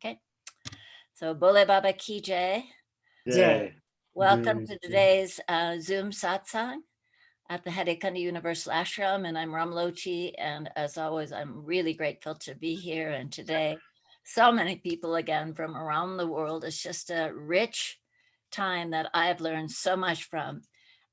Okay. So Bole Baba Ki Jai. Yeah. Welcome to today's Zoom Satsang at the Haidakhandi Universal Ashram, and I'm Ramlochi, and as always, I'm really grateful to be here. And today, so many people again from around the world. It's just a rich time that I've learned so much from.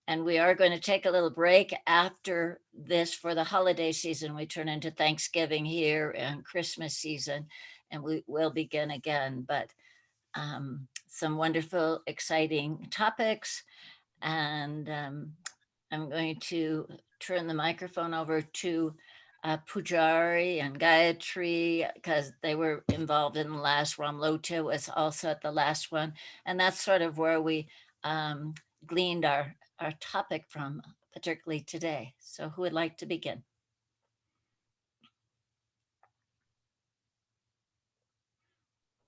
And we are going to take a little break after this for the holiday season. We turn into Thanksgiving here and Christmas season, and we will begin again. But some wonderful, exciting topics. And I'm going to turn the microphone over to Pujari and Gayatri, because they were involved in the last. Ramlocha was also at the last one. And that's sort of where we gleaned our topic from, particularly today. So who would like to begin?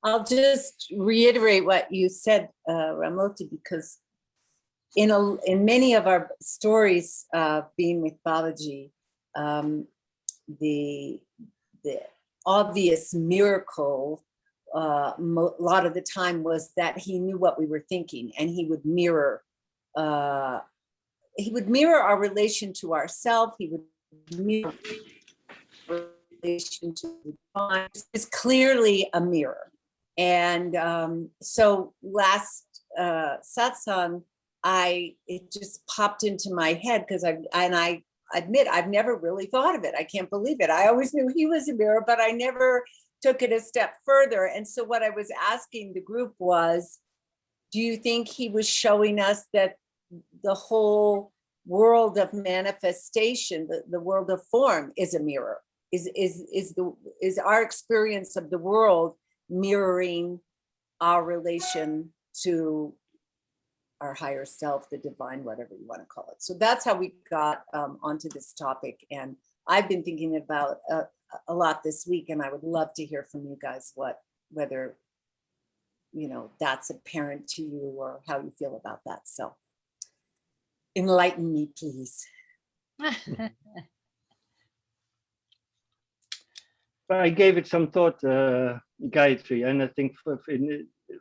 I'll just reiterate what you said, Ramoti, because in many of our stories, being with Babaji, the obvious miracle a lot of the time was that he knew what we were thinking, and he would mirror our relation to ourselves. He would mirror our relation to the divine. It's clearly a mirror. And so last satsang, it just popped into my head because I admit I've never really thought of it. I can't believe it. I always knew he was a mirror, but I never took it a step further. And so what I was asking the group was, do you think he was showing us that the whole world of manifestation, the world of form, is a mirror? Is our experience of the world mirroring our relation to our higher self, the divine, whatever you want to call it? So that's how we got onto this topic. And I've been thinking about a lot this week, and I would love to hear from you guys whether that's apparent to you or how you feel about that. So enlighten me, please. I gave it some thought, Gayatri, and I think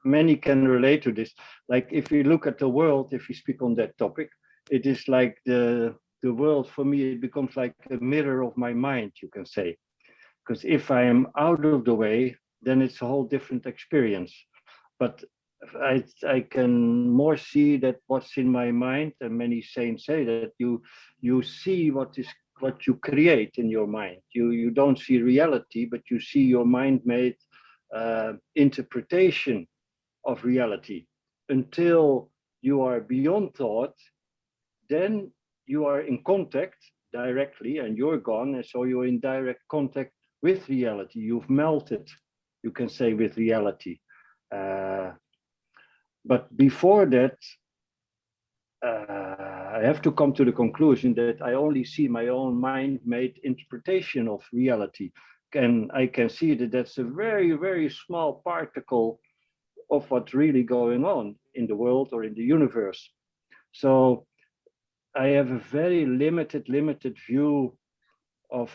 many can relate to this. Like if we look at the world, if we speak on that topic, it is like the world for me, it becomes like a mirror of my mind, you can say. Because if I am out of the way, then it's a whole different experience. But I can more see that what's in my mind, and many saints say that you see what you create in your mind. You don't see reality, but you see your mind-made interpretation of reality. Until you are beyond thought, then you are in contact directly, and you're gone, and so you're in direct contact with reality. You've melted, you can say, with reality. But before that, I have to come to the conclusion that I only see my own mind-made interpretation of reality. And I can see that that's a very, very small particle of what's really going on in the world or in the universe. So I have a very limited view of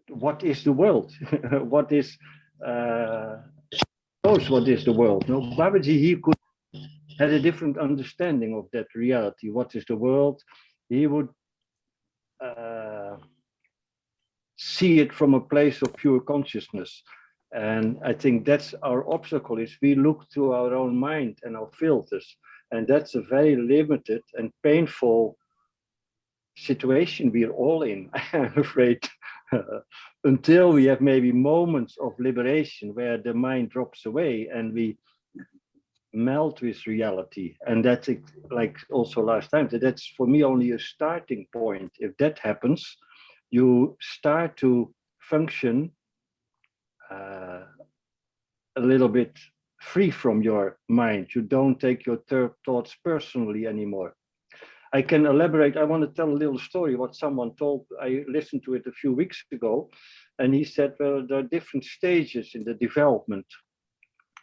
what is the world. What is what is the world? No, Babaji, had a different understanding of that reality. What is the world? He would see it from a place of pure consciousness. And I think that's our obstacle, is we look through our own mind and our filters. And that's a very limited and painful situation we're all in, I'm afraid, until we have maybe moments of liberation where the mind drops away and we melt with reality. And that's like also last time, that's for me only a starting point. If that happens, you start to function a little bit free from your mind. You don't take your thoughts personally anymore. I can elaborate. I want to tell a little story what someone told. I listened to it a few weeks ago, and he said, well, there are different stages in the development,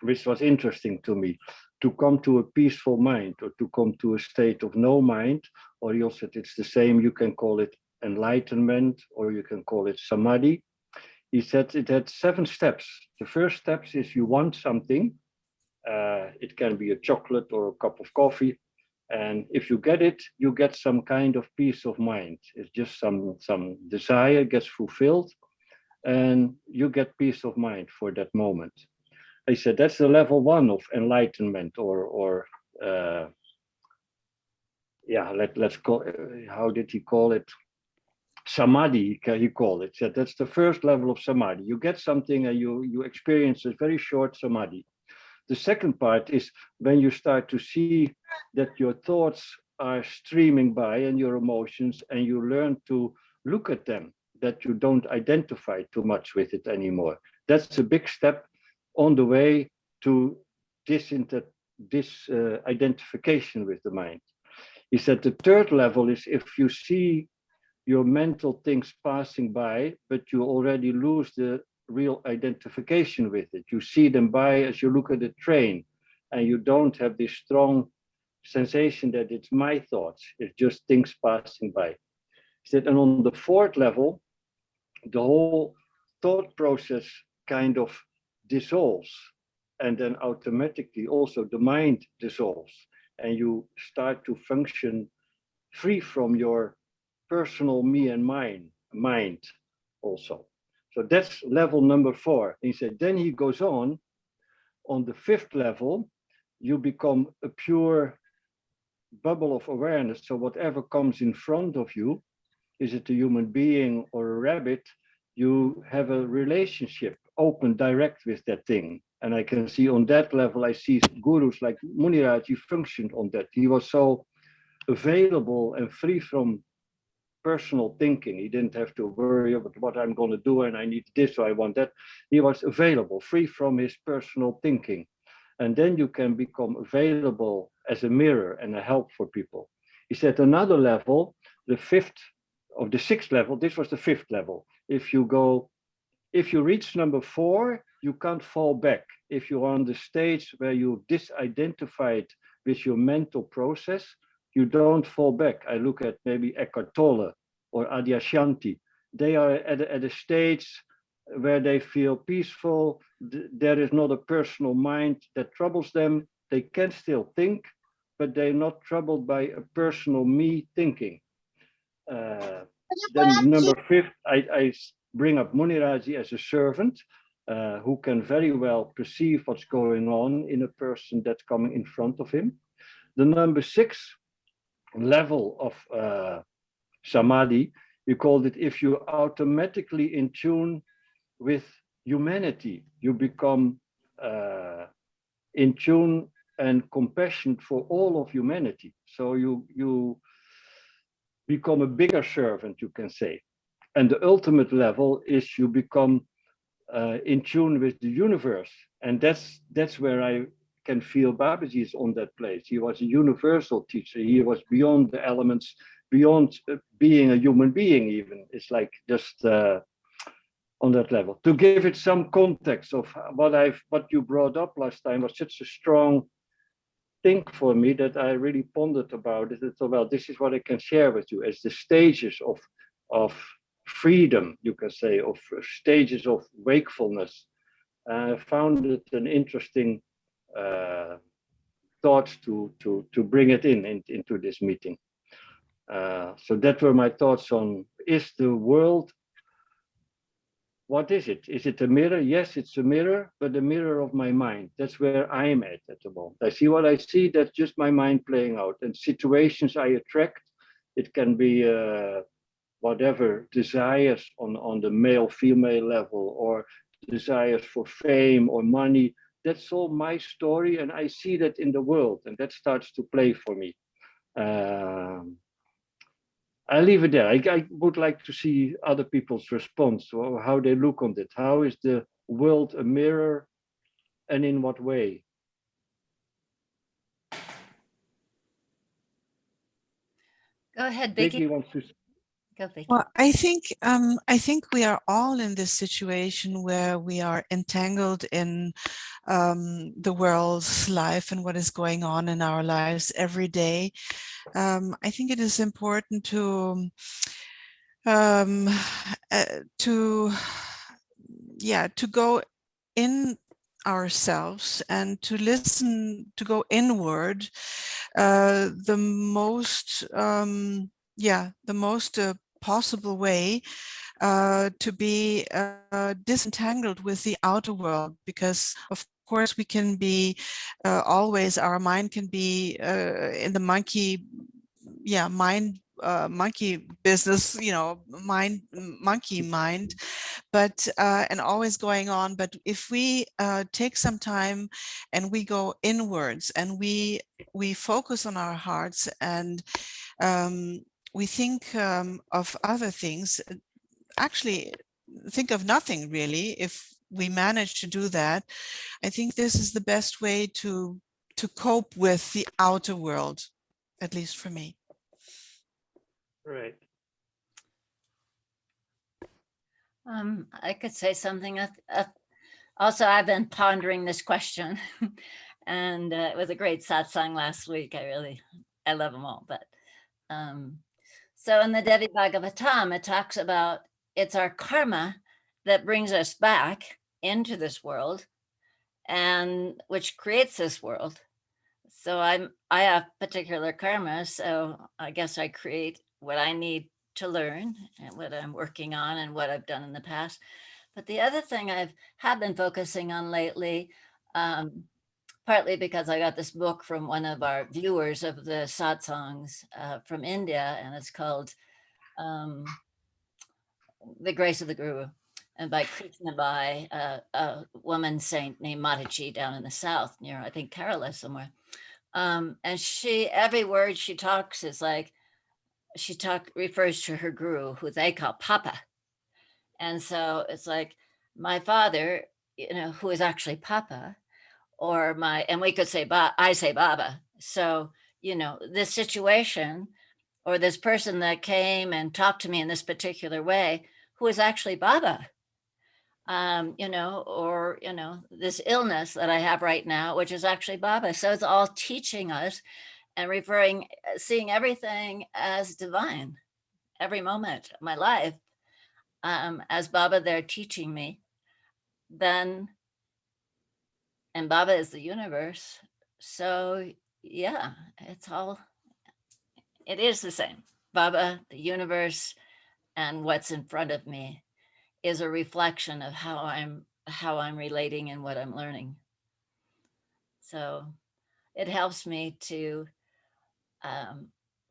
which was interesting to me, to come to a peaceful mind or to come to a state of no mind, or he also said it's the same, you can call it enlightenment or you can call it samadhi. He said it had 7 steps. The first steps is you want something. It can be a chocolate or a cup of coffee. And if you get it, you get some kind of peace of mind. It's just some desire gets fulfilled and you get peace of mind for that moment. I said, that's the level 1 of enlightenment or let's call, how did he call it? Samadhi, he called it. Said that's the first level of samadhi. You get something and you experience a very short samadhi. The second part is when you start to see that your thoughts are streaming by and your emotions, and you learn to look at them, that you don't identify too much with it anymore. That's a big step on the way to this identification with the mind. He said the third level is if you see your mental things passing by, but you already lose the real identification with it. You see them by as you look at the train, and you don't have this strong sensation that it's my thoughts, it's just things passing by. He said, and on the fourth level, the whole thought process kind of dissolves, and then automatically also the mind dissolves, and you start to function free from your personal me and mine mind also. So that's level number 4. He said, then he goes on the 5th level, you become a pure bubble of awareness. So whatever comes in front of you, is it a human being or a rabbit, you have a relationship, open, direct with that thing. And I can see on that level, I see gurus like Muniraj, he functioned on that. He was so available and free from personal thinking. He didn't have to worry about what I'm going to do and I need this or I want that. He was available, free from his personal thinking. And then you can become available as a mirror and a help for people. He said another level, the 6th level, this was the 5th level. If you reach number 4, you can't fall back. If you're on the stage where you disidentified with your mental process, you don't fall back. I look at maybe Eckhart Tolle or Adyashanti. They are at a stage where they feel peaceful. There is not a personal mind that troubles them. They can still think, but they're not troubled by a personal me thinking. Then number 5, I bring up Muniraji as a servant who can very well perceive what's going on in a person that's coming in front of him. The number 6 level of samadhi, we called it, if you automatically in tune with humanity, you become in tune and compassionate for all of humanity. So you become a bigger servant, you can say. And the ultimate level is you become in tune with the universe. And that's where I can feel Babaji is on that place. He was a universal teacher. He was beyond the elements, beyond being a human being even. It's like just on that level. To give it some context of what you brought up last time was such a strong thing for me that I really pondered about it. I thought, well, this is what I can share with you as the stages of freedom, you can say, of stages of wakefulness. I found it an interesting thoughts to bring it into this meeting. So that were my thoughts on, is the world, what is it? Is it a mirror? Yes, it's a mirror, but the mirror of my mind. That's where I'm at the moment. I see what I see, that's just my mind playing out. And situations I attract, it can be whatever desires on the male-female level, or desires for fame or money. That's all my story, and I see that in the world, and that starts to play for me. I'll leave it there. I would like to see other people's response, or how they look on it. How is the world a mirror, and in what way? Go ahead, Vicky. Vicky wants to. Go, Vicky. Well, I think we are all in this situation where we are entangled in the world's life and what is going on in our lives every day. I think it is important to to go in ourselves and to listen, to go inward, the most possible way to be disentangled with the outer world, because of course we can be always, our mind can be in the monkey monkey business, monkey mind, but and always going on. But if we take some time and we go inwards and we focus on our hearts, and we think of other things, actually think of nothing really, if we manage to do that, I think this is the best way to cope with the outer world, at least for me. Right. I could say something. Also, I've been pondering this question, and it was a great satsang last week. I love them all. But so in the Devi Bhagavatam, it talks about it's our karma that brings us back into this world, and which creates this world. So I have particular karma, so I guess I create what I need to learn and what I'm working on and what I've done in the past. But the other thing have been focusing on lately, partly because I got this book from one of our viewers of the satsangs from India, and it's called The Grace of the Guru, and by Krishna, by a woman saint named Mataji down in the south near, I think, Kerala somewhere. And every word she talks is like, refers to her guru, who they call Papa. And so it's like my father, who is actually Papa, and we could say, I say Baba. So, this situation or this person that came and talked to me in this particular way, who is actually Baba, or, this illness that I have right now, which is actually Baba. So it's all teaching us and seeing everything as divine, every moment of my life, as Baba there teaching me. And Baba is the universe. So yeah, it is the same. Baba, the universe, and what's in front of me is a reflection of how I'm relating and what I'm learning. So it helps me to,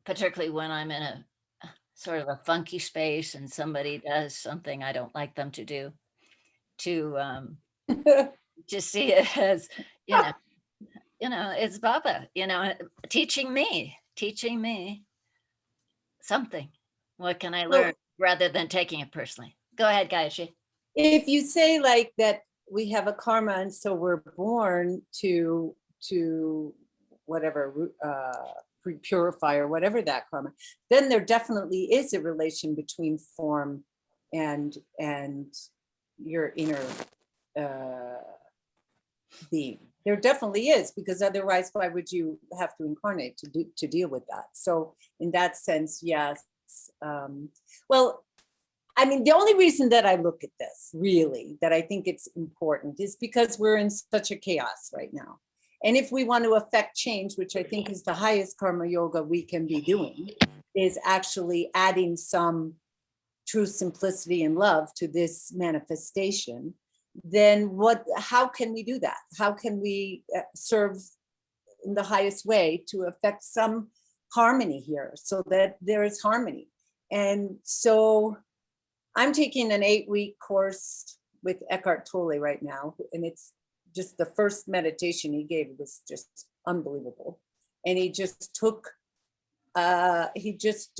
particularly when I'm in a sort of a funky space and somebody does something I don't like them to do, to just see it as, it's Baba, teaching me something. What can I learn, rather than taking it personally? Go ahead, Gayatri. If you say like that we have a karma and so we're born to whatever purify or whatever that karma, then there definitely is a relation between form and your inner being. There definitely is, because otherwise why would you have to incarnate to deal with that? So in that sense, yes. Well, I mean, the only reason that I look at this, really, that I think it's important, is because we're in such a chaos right now. And if we want to affect change, which I think is the highest karma yoga we can be doing, is actually adding some true simplicity and love to this manifestation, then how can we do that? How can we serve in the highest way to affect some harmony here, so that there is harmony? And so I'm taking an 8-week course with Eckhart Tolle right now, and it's just the first meditation he gave was just unbelievable. And he just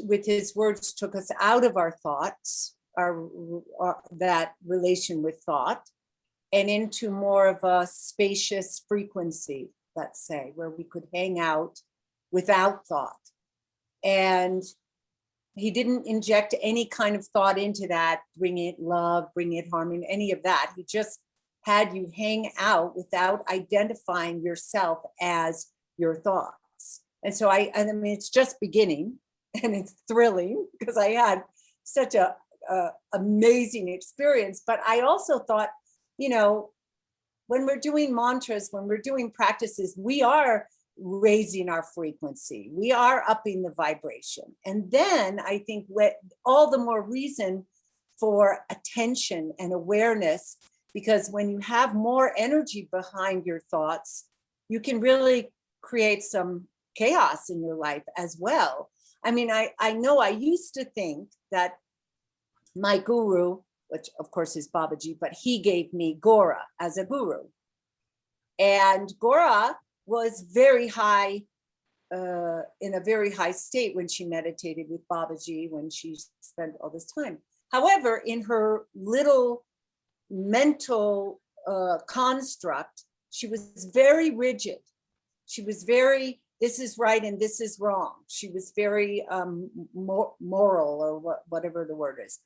with his words took us out of our thoughts, our that relation with thought, and into more of a spacious frequency, let's say, where we could hang out without thought. And he didn't inject any kind of thought into that, bring it love, bring it harmony, any of that. He just had you hang out without identifying yourself as your thoughts. And so I mean, it's just beginning, and it's thrilling because I had such a amazing experience. But I also thought, you know, when we're doing mantras, when we're doing practices, we are raising our frequency. We are upping the vibration. And then I think all the more reason for attention and awareness, because when you have more energy behind your thoughts, you can really create some chaos in your life as well. I mean, I know I used to think that my guru, which of course is Babaji, but he gave me Gora as a guru. And Gora was very high, in a very high state when she meditated with Babaji, when she spent all this time. However, in her little mental construct, she was very rigid. She was very, this is right and this is wrong. She was very moral, or whatever the word is.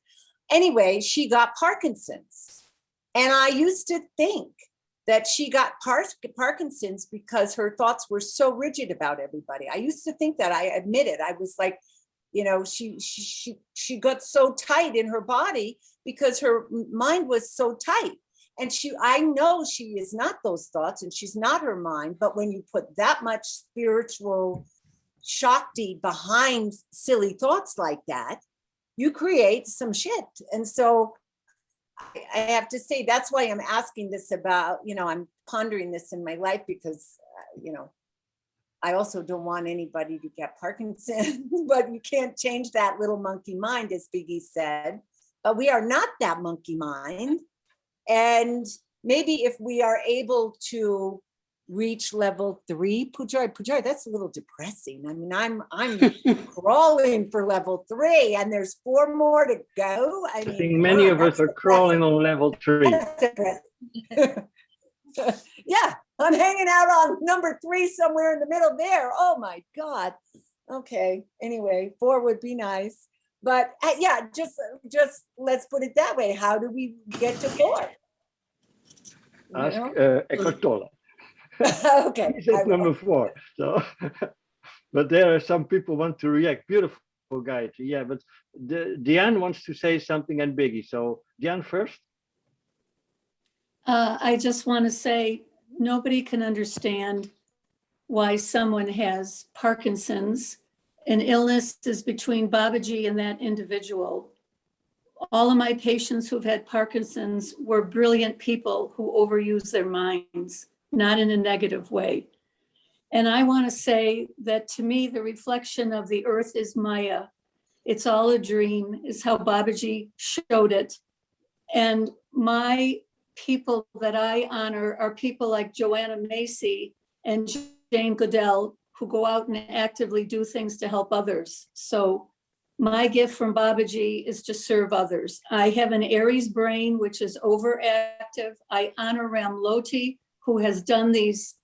Anyway, she got Parkinson's. And I used to think that she got Parkinson's because her thoughts were so rigid about everybody. I used to think that. I admit it. I was like, you know, she got so tight in her body because her mind was so tight. And I know she is not those thoughts, and she's not her mind. But when you put that much spiritual Shakti behind silly thoughts like that, you create some shit. And so I have to say, that's why I'm asking this about, you know, I'm pondering this in my life, because, you know, I also don't want anybody to get Parkinson's, but you can't change that little monkey mind, as Biggie said. But we are not that monkey mind. And maybe if we are able to reach level 3, Pujari, that's a little depressing. I mean, I'm crawling for level 3, and there's 4 more to go. I mean, think many of us are crawling on level 3. Yeah, I'm hanging out on number 3 somewhere in the middle there. Oh my God. Okay. Anyway, 4 would be nice. But yeah, just let's put it that way. How do we get to 4? Ask Eckhart Tolle. Okay. He's at number 4. So, but there are some people want to react. Beautiful, Gayatri. Yeah, but Diane wants to say something, and Biggie. So Diane first. I just want to say nobody can understand why someone has Parkinson's. An illness is between Babaji and that individual. All of my patients who've had Parkinson's were brilliant people who overuse their minds, not in a negative way. And I want to say that to me, the reflection of the earth is Maya. It's all a dream, is how Babaji showed it. And my people that I honor are people like Joanna Macy and Jane Goodell, who go out and actively do things to help others. So my gift from Babaji is to serve others. I have an Aries brain, which is overactive. I honor Ram Loti, who has done these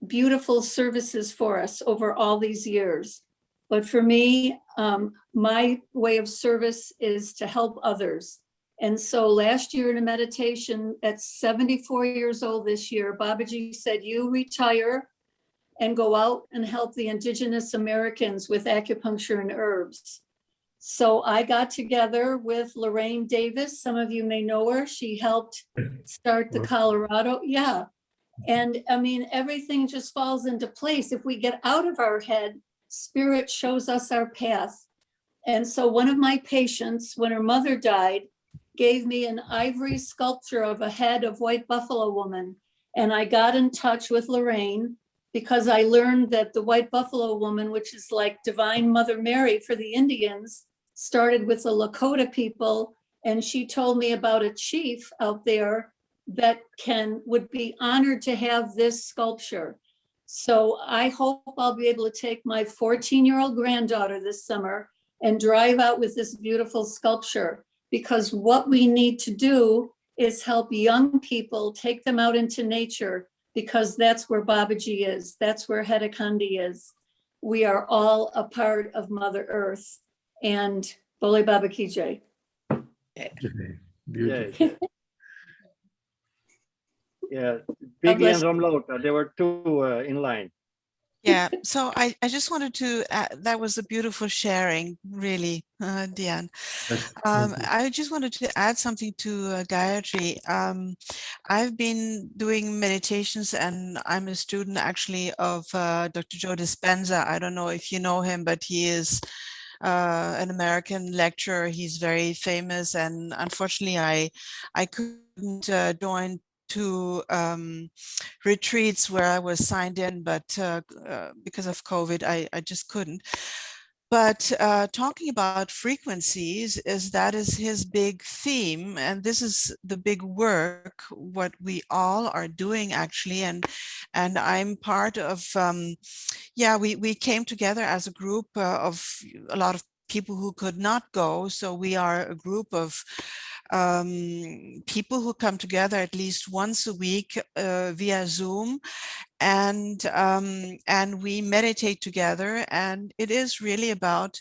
beautiful services for us over all these years. But for me, my way of service is to help others. And so last year in a meditation at 74 years old this year, Babaji said, you retire and go out and help the indigenous Americans with acupuncture and herbs. So I got together with Lorraine Davis. Some of you may know her. She helped start the Colorado. Yeah. And I mean, everything just falls into place. If we get out of our head, spirit shows us our path. And so one of my patients, when her mother died, gave me an ivory sculpture of a head of white buffalo woman. And I got in touch with Lorraine because I learned that the white buffalo woman, which is like Divine Mother Mary for the Indians, started with the Lakota people. And she told me about a chief out there that would be honored to have this sculpture. So I hope I'll be able to take my 14-year-old granddaughter this summer and drive out with this beautiful sculpture, because what we need to do is help young people, take them out into nature, because that's where Babaji is. That's where Haidakhandi is. We are all a part of Mother Earth. And Bole Baba Ki Jai. Beautiful. Yeah, Biggie and Ramlota, there were 2 in line. Yeah, so I just wanted to, that was a beautiful sharing, really, Diane. Yes, thank you. I just wanted to add something to Gayatri. I've been doing meditations and I'm a student actually of Dr. Joe Dispenza. I don't know if you know him, but he is an American lecturer. He's very famous, and unfortunately I couldn't join to retreats where I was signed in, but because of COVID, I just couldn't. But talking about frequencies that is his big theme, and this is the big work what we all are doing actually, and I'm part of yeah, we came together as a group of a lot of people who could not go. So we are a group of people who come together at least once a week via Zoom, and we meditate together. And it is really about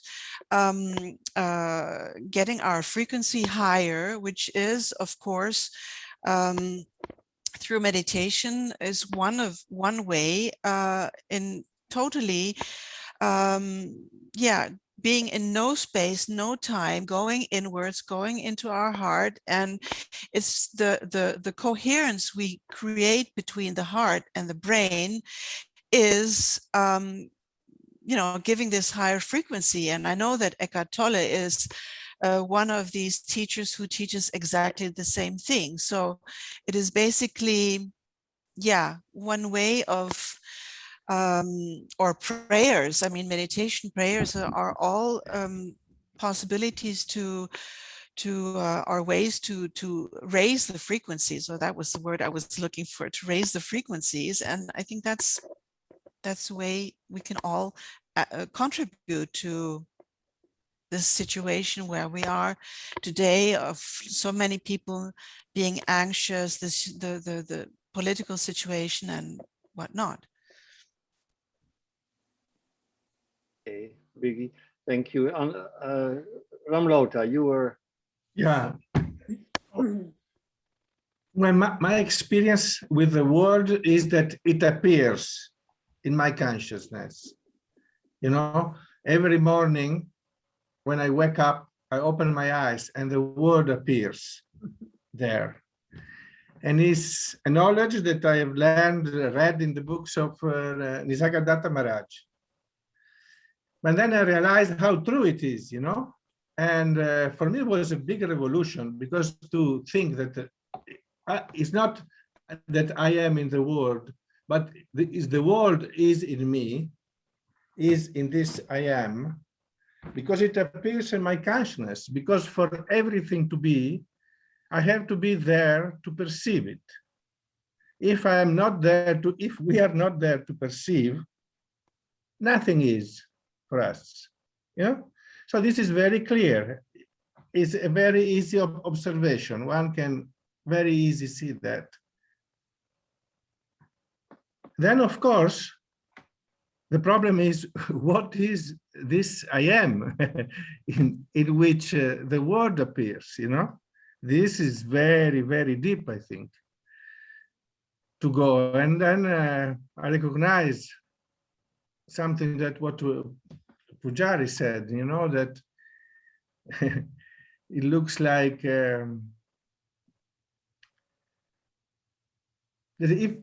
getting our frequency higher, which is, of course, through meditation is one way in totally yeah, being in no space, no time, going inwards, going into our heart. And it's the coherence we create between the heart and the brain is you know, giving this higher frequency. And I know that Eckhart Tolle is one of these teachers who teaches exactly the same thing. So it is basically, yeah, one way of or prayers. I mean, meditation prayers are all possibilities to are ways to raise the frequencies. So that was the word I was looking for, to raise the frequencies. And I think that's the way we can all contribute to this situation where we are today, of so many people being anxious, the political situation and whatnot. Okay, Biggie, thank you. Ramlota, you were. Yeah. When my experience with the world is that it appears in my consciousness. You know, every morning when I wake up, I open my eyes and the word appears there. And it's a knowledge that I have read in the books of Nisargadatta Maharaj. But then I realized how true it is, you know? And for me, it was a big revolution, because to think that it's not that I am in the world, but the world is in me, is in this I am, because it appears in my consciousness. Because for everything to be, I have to be there to perceive it. If I am not there to, if we are not there to perceive, nothing is for us. You know? So this is very clear. It's a very easy observation. One can very easily see that. Then, of course, the problem is, what is this I am in which the word appears, you know? This is very, very deep, I think, to go. And then I recognize something that what Pujari said, you know, that it looks like that if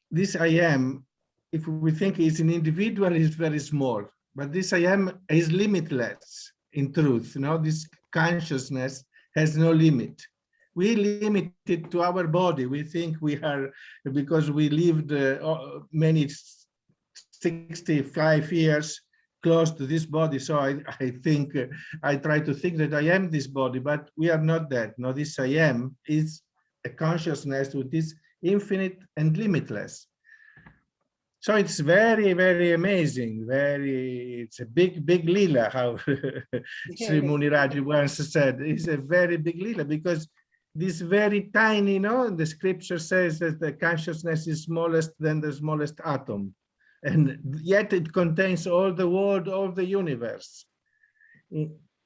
this I am, if we think it's an individual, is very small, but this I am is limitless in truth. You know, this consciousness has no limit. We limit it to our body. We think we are, because we lived many 65 years close to this body. So I think, I try to think that I am this body, but we are not that. No, this I am is a consciousness which is infinite and limitless. So it's very, very amazing. It's a big, big lila, how Sri Muniraji once said. It's a very big lila, because this very tiny, you know, the scripture says that the consciousness is smallest than the smallest atom. And yet it contains all the world, all the universe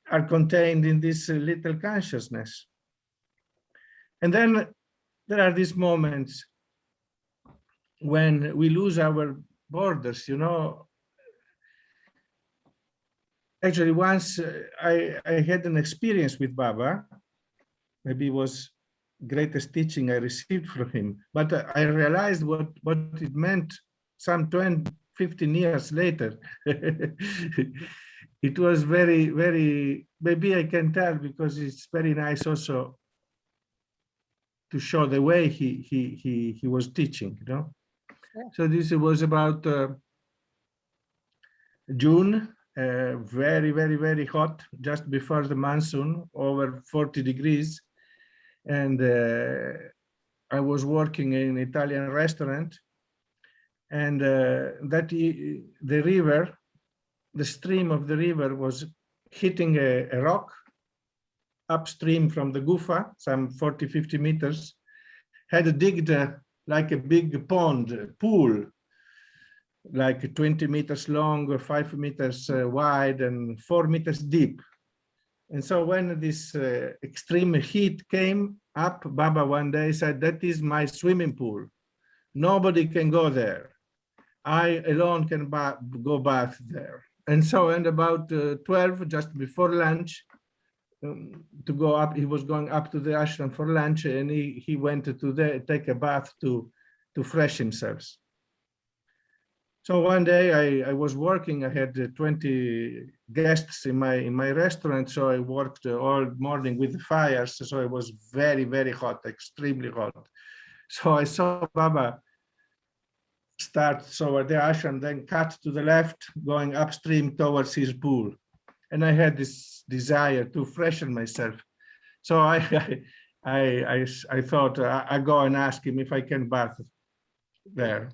are contained in this little consciousness. And then there are these moments when we lose our borders, you know, actually once I had an experience with Baba. Maybe it was greatest teaching I received from him, but I realized what it meant some 20, 15 years later. It was very, very, maybe I can tell because it's very nice also to show the way he was teaching, you know. Sure. So this was about June, very, very, very hot, just before the monsoon, over 40 degrees. And I was working in an Italian restaurant, and the river, the stream of the river was hitting a rock upstream from the Gufa, some 40, 50 meters, had digged like a big pond, pool, like 20 meters long, 5 meters wide, and 4 meters deep. And so when this extreme heat came up, Baba one day said, "That is my swimming pool. Nobody can go there. I alone can go bath there." And so, and about 12, just before lunch, to go up, he was going up to the ashram for lunch, and he went to take a bath to fresh himself. So one day I was working, I had 20 guests in my restaurant, so I worked all morning with the fires, so it was very, very hot, extremely hot. So I saw Baba start toward the ashram, then cut to the left, going upstream towards his pool. And I had this desire to freshen myself. So I thought I go and ask him if I can bath there.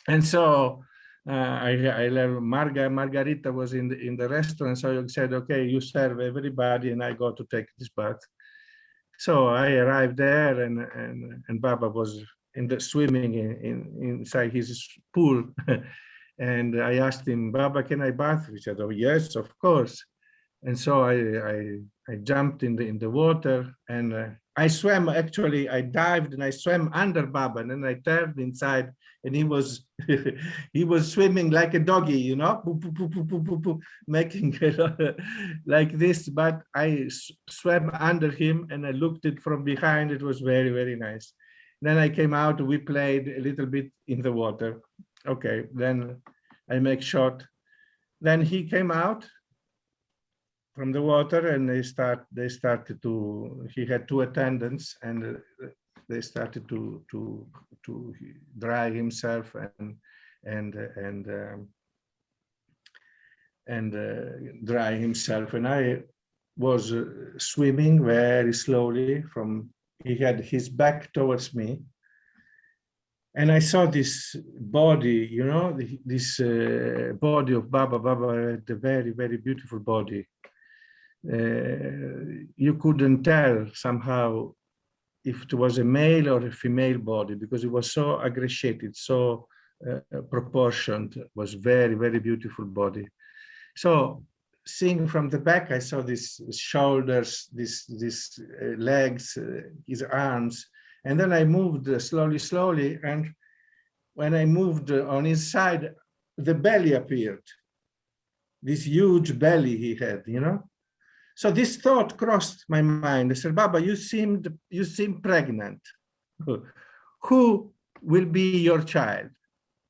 And so Margarita was in the restaurant, so I said, "Okay, you serve everybody, and I go to take this bath." So I arrived there, and Baba was swimming inside his pool, and I asked him, "Baba, can I bath?" He said, "Oh yes, of course." And so I jumped in the water, and I swam. Actually, I dived and I swam under Baba, and then I turned inside, and he was he was swimming like a doggy, you know, making like this. But I swam under him, and I looked it from behind. It was very, very nice. Then I came out. We played a little bit in the water. Okay, then I make shot. Then he came out from the water, and they started to, he had 2 attendants, and they started to dry himself and dry himself. And I was swimming very slowly he had his back towards me, and I saw this body, you know, this body of Baba. Baba had a very, very beautiful body. You couldn't tell somehow if it was a male or a female body, because it was so aggregated, so proportioned. It was very, very beautiful body. So seeing from the back, I saw these shoulders, these legs, his arms, and then I moved slowly, and when I moved on his side, the belly appeared. This huge belly he had, you know. So this thought crossed my mind. I said, "Baba, you seem pregnant. Who will be your child?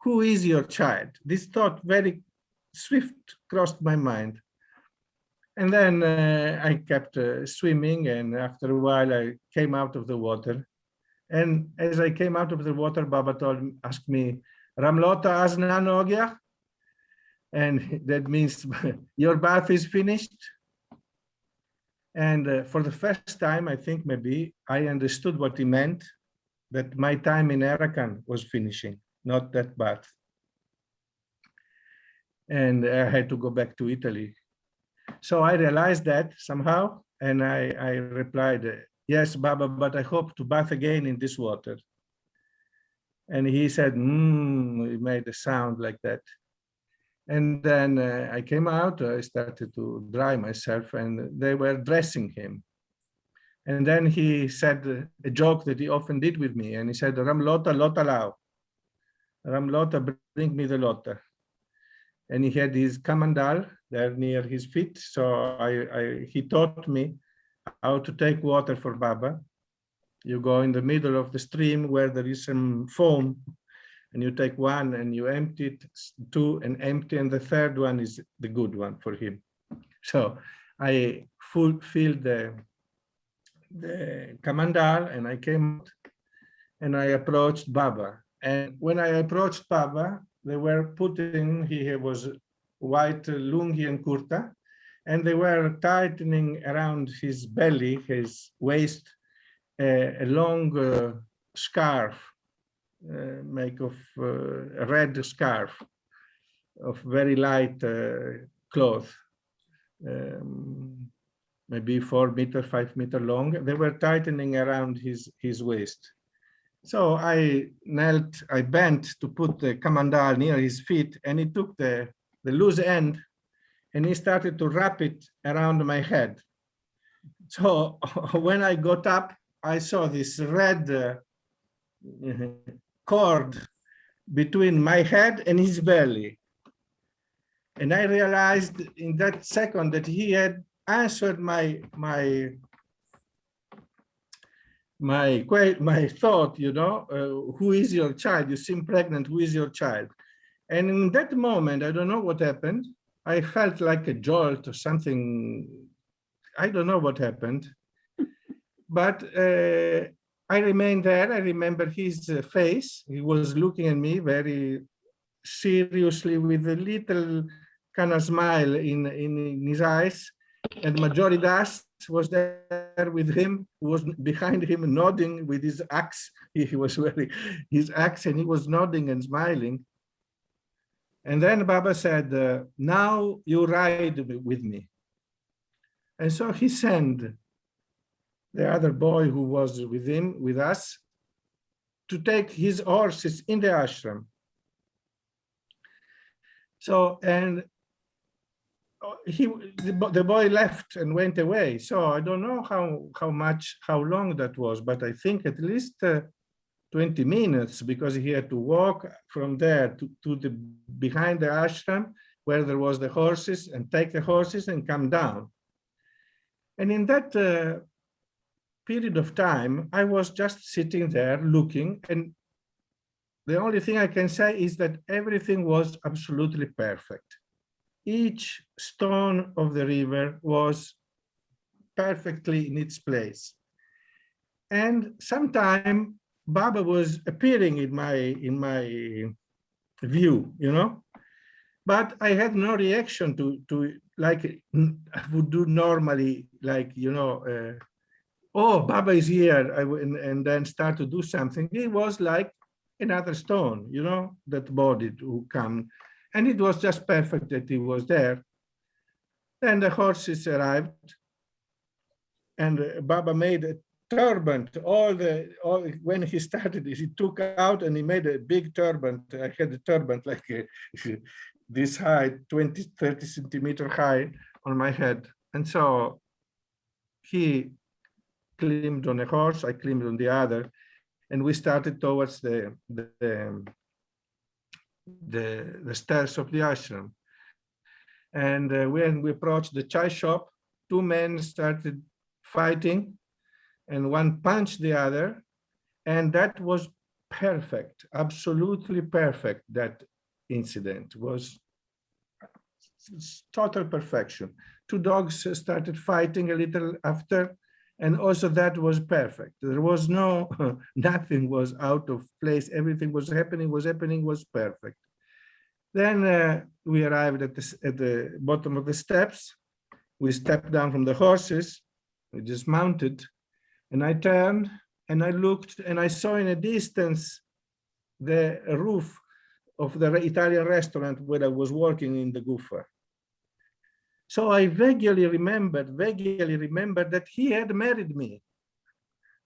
Who is your child?" This thought very swift crossed my mind. And then I kept swimming, and after a while I came out of the water. And as I came out of the water, Baba asked me, "Ramlota asnan ho gaya?" And that means, "Your bath is finished?" And for the first time, I think maybe I understood what he meant, that my time in Arakan was finishing, not that bath. And I had to go back to Italy. So I realized that somehow, and I replied, "Yes, Baba, but I hope to bath again in this water." And he said, he made a sound like that. And then I came out, I started to dry myself, and they were dressing him. And then he said a joke that he often did with me, and he said, "Ramlota, lota lao. Ramlota, bring me the lota." and he had his kamandal there near his feet. So he taught me how to take water for Baba. You go in the middle of the stream where there is some foam, and you take one and you empty it, two and empty, and the third one is the good one for him. So I filled the kamandal, and I came out and I approached Baba. And when I approached Baba, they were putting, he was white lungi and kurta, and they were tightening around his belly, his waist, a long scarf, make of a red scarf of very light cloth, maybe 4 meter, 5 meter long. They were tightening around his waist. So I bent to put the kamandal near his feet, and he took the loose end and he started to wrap it around my head. So when I got up, I saw this red cord between my head and his belly. And I realized in that second that he had answered my thought, you know, who is your child? You seem pregnant, who is your child? And in that moment, I don't know what happened. I felt like a jolt or something. I don't know what happened, but I remained there. I remember his face. He was looking at me very seriously with a little kind of smile in his eyes. And Majori Das was there with him, who was behind him nodding with his axe. He was wearing his axe and he was nodding and smiling. And then Baba said, now you ride with me. And so he sent the other boy who was with him, with us, to take his horses in the ashram. So, and the boy left and went away. So I don't know how long that was, but I think at least 20 minutes, because he had to walk from there to the behind the ashram where there was the horses, and take the horses and come down. And in that period of time, I was just sitting there looking, and the only thing I can say is that everything was absolutely perfect. Each stone of the river was perfectly in its place. And sometime Baba was appearing in my view, you know, but I had no reaction to like I would do normally, like, you know, oh, Baba is here, and then start to do something. It was like another stone, you know, that body to come. And it was just perfect that he was there. Then the horses arrived, and Baba made a turban. When he started, he took out and he made a big turban. I had a turban like this high, 20, 30 centimeter high on my head. And so he climbed on a horse, I climbed on the other, and we started towards the stairs of the ashram. And when we approached the chai shop, two men started fighting, and one punched the other, and that was perfect, absolutely perfect. That incident was total perfection. Two dogs started fighting a little after, and also that was perfect. There was no, nothing was out of place. Everything was perfect. Then we arrived at the bottom of the steps. We stepped down from the horses, we dismounted, and I turned and I looked and I saw in a distance the roof of the Italian restaurant where I was working in the Gufa. So I vaguely remembered that he had married me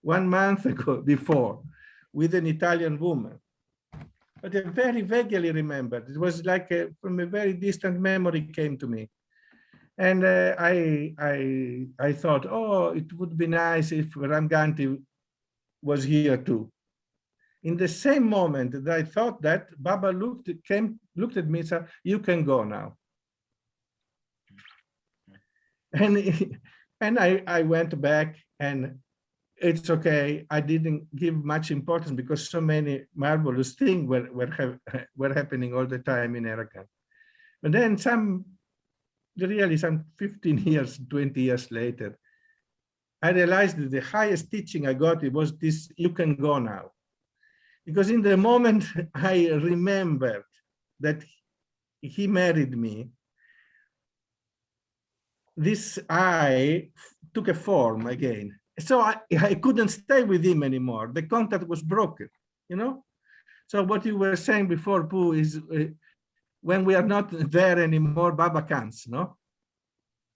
1 month ago before with an Italian woman. But I very vaguely remembered. It was like from a very distant memory came to me. And I thought, oh, it would be nice if Ramganti was here too. In the same moment that I thought that, Baba looked at me and said, "You can go now." And I went back, and it's okay. I didn't give much importance because so many marvelous things were happening all the time in Haidakhandi. But then some 15 years, 20 years later, I realized that the highest teaching I got, it was this: "You can go now." Because in the moment I remembered that he married me, this I took a form again. So I couldn't stay with him anymore. The contact was broken, you know? So what you were saying before, Pooh, is when we are not there anymore, Baba comes, no?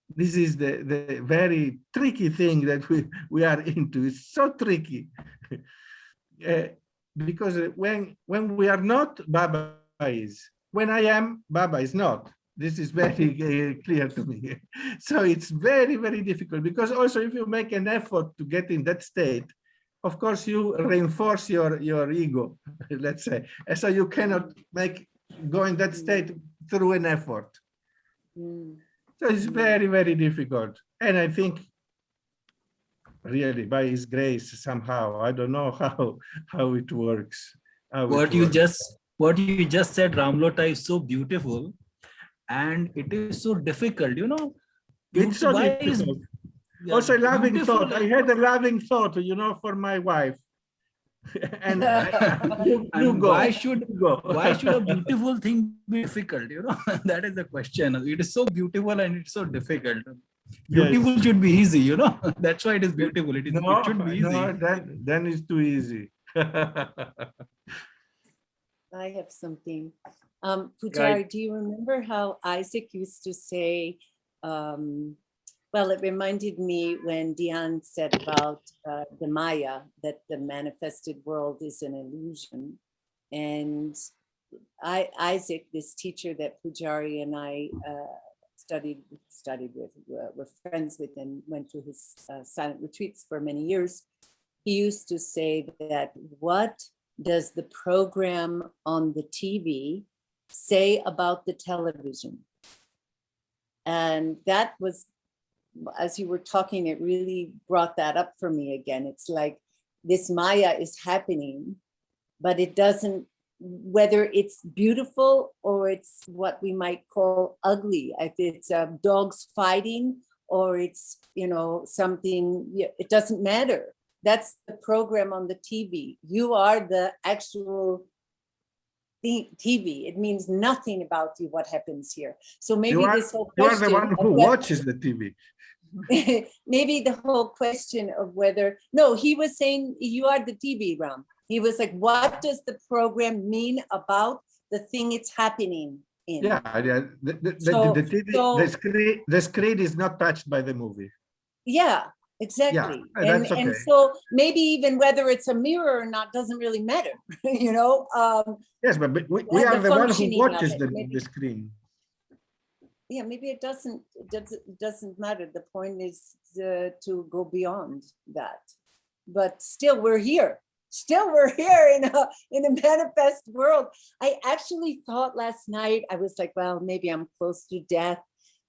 This is the very tricky thing that we are into. It's so tricky. Because when we are not, Baba is. When I am, Baba is not. This is very clear to me. So it's very, very difficult, because also if you make an effort to get in that state, of course you reinforce your ego, let's say. And so you cannot go in that state through an effort. So it's very, very difficult. And I think really by his grace somehow, I don't know how it works. What you just said, Ramlota, is so beautiful, and it is so difficult, you know. It's so difficult. Also, a loving thought. I had a loving thought, you know, for my wife. And you go. Why should a beautiful thing be difficult? You know, that is the question. It is so beautiful and it's so difficult. Beautiful should be easy, you know. That's why it is beautiful. It should be easy. No, then it's too easy. I have something. Pujari, do you remember how Isaac used to say, well, it reminded me when Diane said about the Maya, that the manifested world is an illusion. And Isaac, this teacher that Pujari and I studied with, were friends with, and went to his silent retreats for many years, he used to say that, what does the program on the TV say about the television? And that was, as you were talking, it really brought that up for me again. It's like this Maya is happening, but it doesn't, whether it's beautiful or it's what we might call ugly, if it's dogs fighting or it's, you know, something, it doesn't matter. That's the program on the TV. You are the actual TV. It means nothing about you, what happens here. So maybe this whole question, you are the one who watches the TV. Maybe the whole question of whether, no, he was saying you are the TV, Ram. He was like, what does the program mean about the thing it's happening in? Yeah, the TV, the screen is not touched by the movie. Yeah, exactly. Yeah, that's okay. And so maybe even whether it's a mirror or not doesn't really matter, you know? Yes, but we are the one who watches the screen. Yeah, maybe it doesn't matter. The point is to go beyond that. But still, we're here. Still, we're here in a manifest world. I actually thought last night, I was like, well, maybe I'm close to death.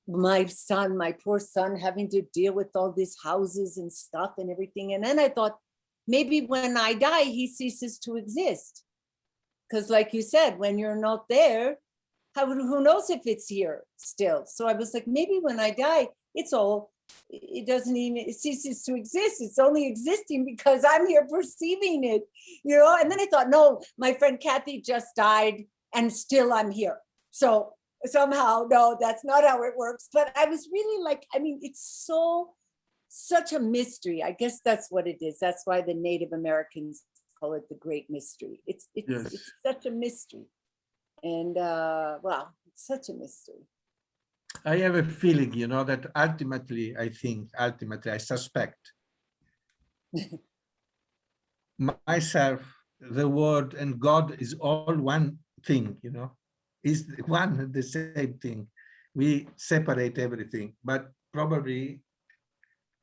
My son, my poor son, having to deal with all these houses and stuff and everything. And then I thought, maybe when I die, he ceases to exist. Because like you said, when you're not there, who knows if it's here still? So I was like, maybe when I die, it ceases to exist. It's only existing because I'm here perceiving it, you know? And then I thought, no, my friend Kathy just died and still I'm here. So somehow, no, that's not how it works. But I was really like, I mean, it's such a mystery. I guess that's what it is. That's why the Native Americans call it the Great Mystery. It's such a mystery. And wow, it's such a mystery. I have a feeling, you know, that ultimately, I suspect myself, the world, and God is all one thing, you know, is one and the same thing. We separate everything, but probably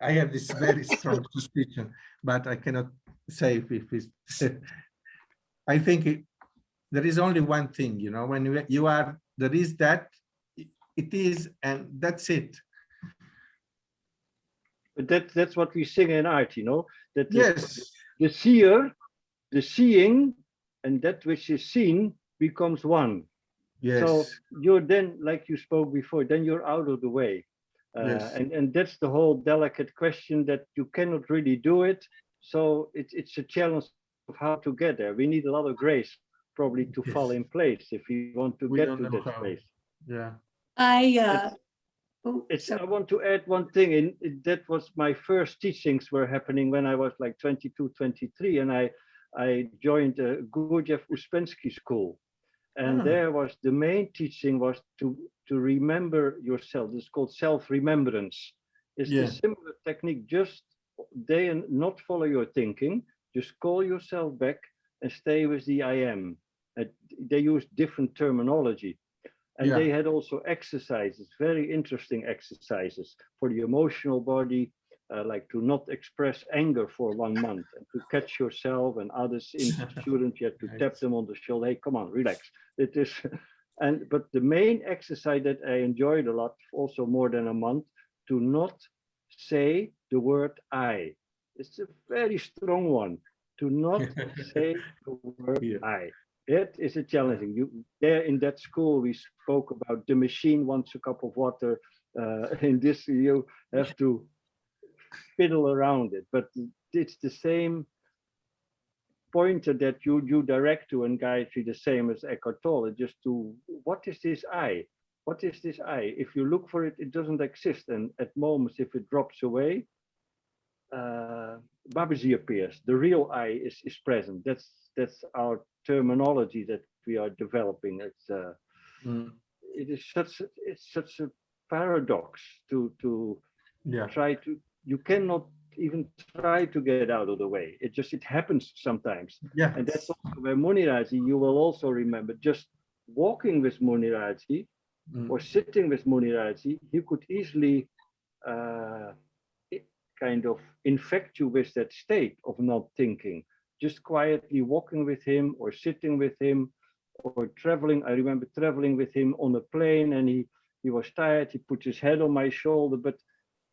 I have this very strong suspicion, but I cannot say if it's I think there is only one thing, you know, when you are, there is that, it is, and that's it. But that's what we sing in art, you know, that Yes. the seer, the seeing, and that which is seen becomes one. Yes. So you're then, like you spoke before, then you're out of the way. Yes. And that's the whole delicate question, that you cannot really do it. So it's a challenge of how to get there. We need a lot of grace probably to Yes. fall in place if we want to We get don't to know that how. space. Yeah. I want to add one thing in. That was my first teachings were happening when I was like 22, 23, and I joined a Gurdjieff Uspensky school. And there was the main teaching was to remember yourself. It's called self-remembrance. It's the similar technique, just they and not follow your thinking, just call yourself back and stay with the I am. They use different terminology. And they had also exercises, very interesting exercises for the emotional body, like to not express anger for 1 month and to catch yourself and others in students. You have to tap them on the shoulder. Hey, come on, relax. It is, but the main exercise that I enjoyed a lot, also more than a month, to not say the word I. It's a very strong one. To not say the word I. It is a challenging. You there in that school we spoke about the machine wants a cup of water. In this you have to fiddle around it, but it's the same pointer that you direct to and guide you, the same as Eckhart Tolle. Just to what is this I? What is this I? If you look for it, it doesn't exist, and at moments if it drops away, Babaji appears. The real I is present. That's our terminology that we are developing. It's it is such a paradox to try to. You cannot even try to get out of the way. It happens sometimes. Yeah. And that's also where Muniraji, you will also remember, just walking with Muniraji or sitting with Muniraji, you could easily kind of infect you with that state of not thinking. Just quietly walking with him or sitting with him or traveling. I remember traveling with him on a plane, and he was tired. He put his head on my shoulder, but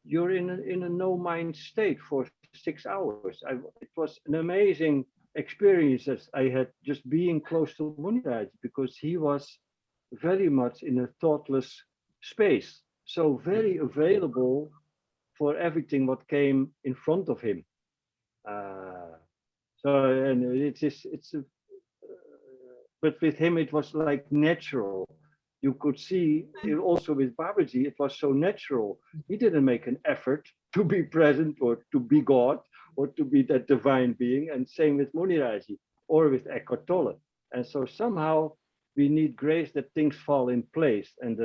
you're in a no mind state for 6 hours. It was an amazing experience that I had just being close to Muniraj, because he was very much in a thoughtless space. So very available for everything what came in front of him. But with him it was like natural. You could see also with Babaji, it was so natural. He didn't make an effort to be present or to be God or to be that divine being. And same with Muniraji or with Eckhart Tolle. And so somehow we need grace that things fall in place, and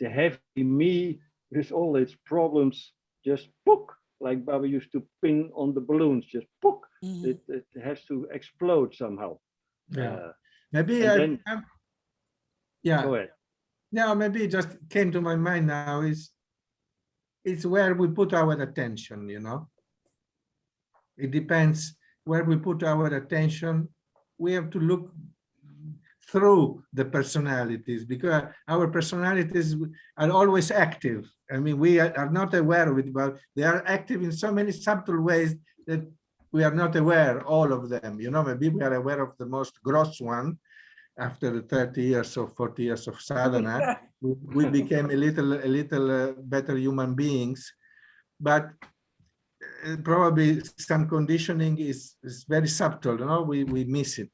the heavy me with all its problems just pook, like Baba used to ping on the balloons, just pook. It has to explode somehow. Maybe Go ahead. Yeah, maybe it just came to my mind now is where we put our attention, you know. It depends where we put our attention. We have to look through the personalities, because our personalities are always active. I mean, we are not aware of it, but they are active in so many subtle ways that we are not aware all of them. You know, maybe we are aware of the most gross one. After the 30 years or 40 years of sadhana, we became a little better human beings, but probably some conditioning is very subtle, you know, we miss it.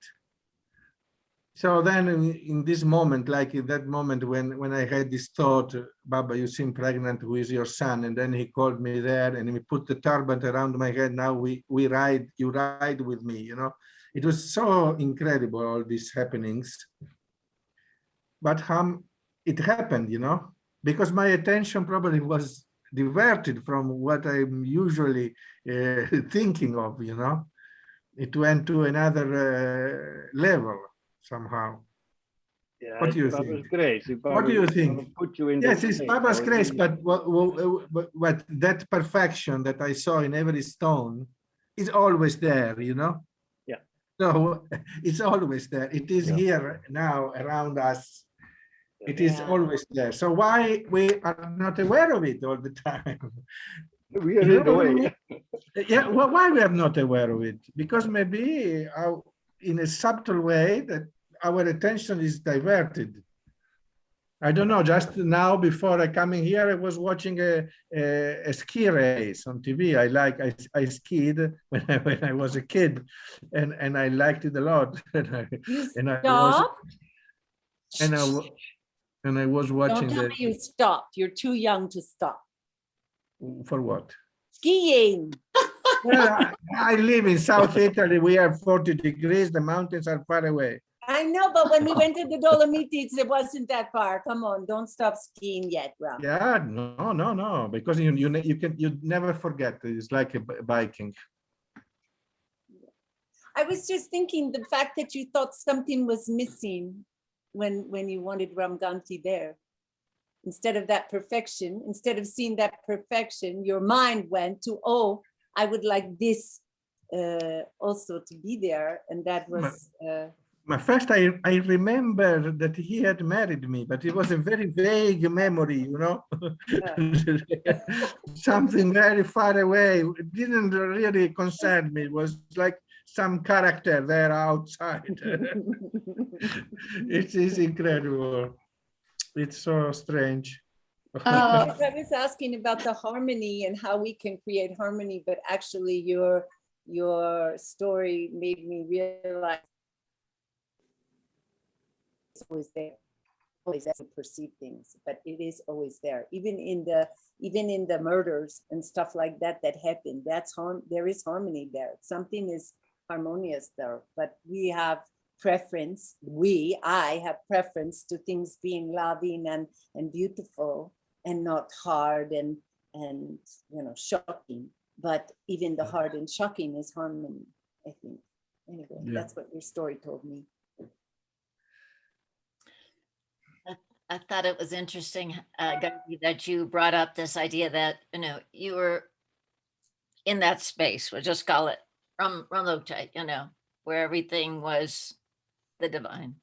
So then in this moment, like in that moment when I had this thought, Baba, you seem pregnant, who is your son? And then he called me there and he put the turban around my head. Now we ride, you ride with me, you know. It was so incredible, all these happenings. But it happened, you know, because my attention probably was diverted from what I'm usually thinking of, you know. It went to another level somehow. Yeah, What do you Baba's think? grace. What do you think? Put you in Yes, it's Baba's grace, but what that perfection that I saw in every stone is always there, you know. Yeah. No, it's always there. It is Yeah. here now around us. It is Yeah. always there. So why we are not aware of it all the time? We are You in the know, way. yeah, well, why we are not aware of it? Because maybe in a subtle way that our attention is diverted. I don't know, just now before I coming here, I was watching a ski race on TV. I skied when I was a kid, and I liked it a lot. You and I was stop. and I wa- and I was Don't watching tell me you stopped. You're too young to stop. for what? Skiing. Well, I live in South Italy. We have 40 degrees. The mountains are far away. I know, but when we went to the Dolomites, it wasn't that far. Come on, don't stop skiing yet, Ram. Yeah, no, because you never forget. It's like a biking. I was just thinking the fact that you thought something was missing when you wanted Ramganti there. Instead of that perfection, instead of seeing that perfection, your mind went to, oh, I would like this also to be there. And that was First, I remember that he had married me, but it was a very vague memory, you know, something very far away. It didn't really concern me. It was like some character there outside. It is incredible. It's so strange. I was asking about the harmony and how we can create harmony, but actually your story made me realize it's always there. Always as we perceive things, but it is always there. Even in the murders and stuff like that happen, there is harmony there. Something is harmonious there, but we have preference. I have preference to things being loving and beautiful and not hard and shocking. But even the hard and shocking is harmony, I think. Anyway, that's what your story told me. I thought it was interesting, Gandhi, that you brought up this idea that, you were in that space, we'll just call it Ramlote, where everything was the divine.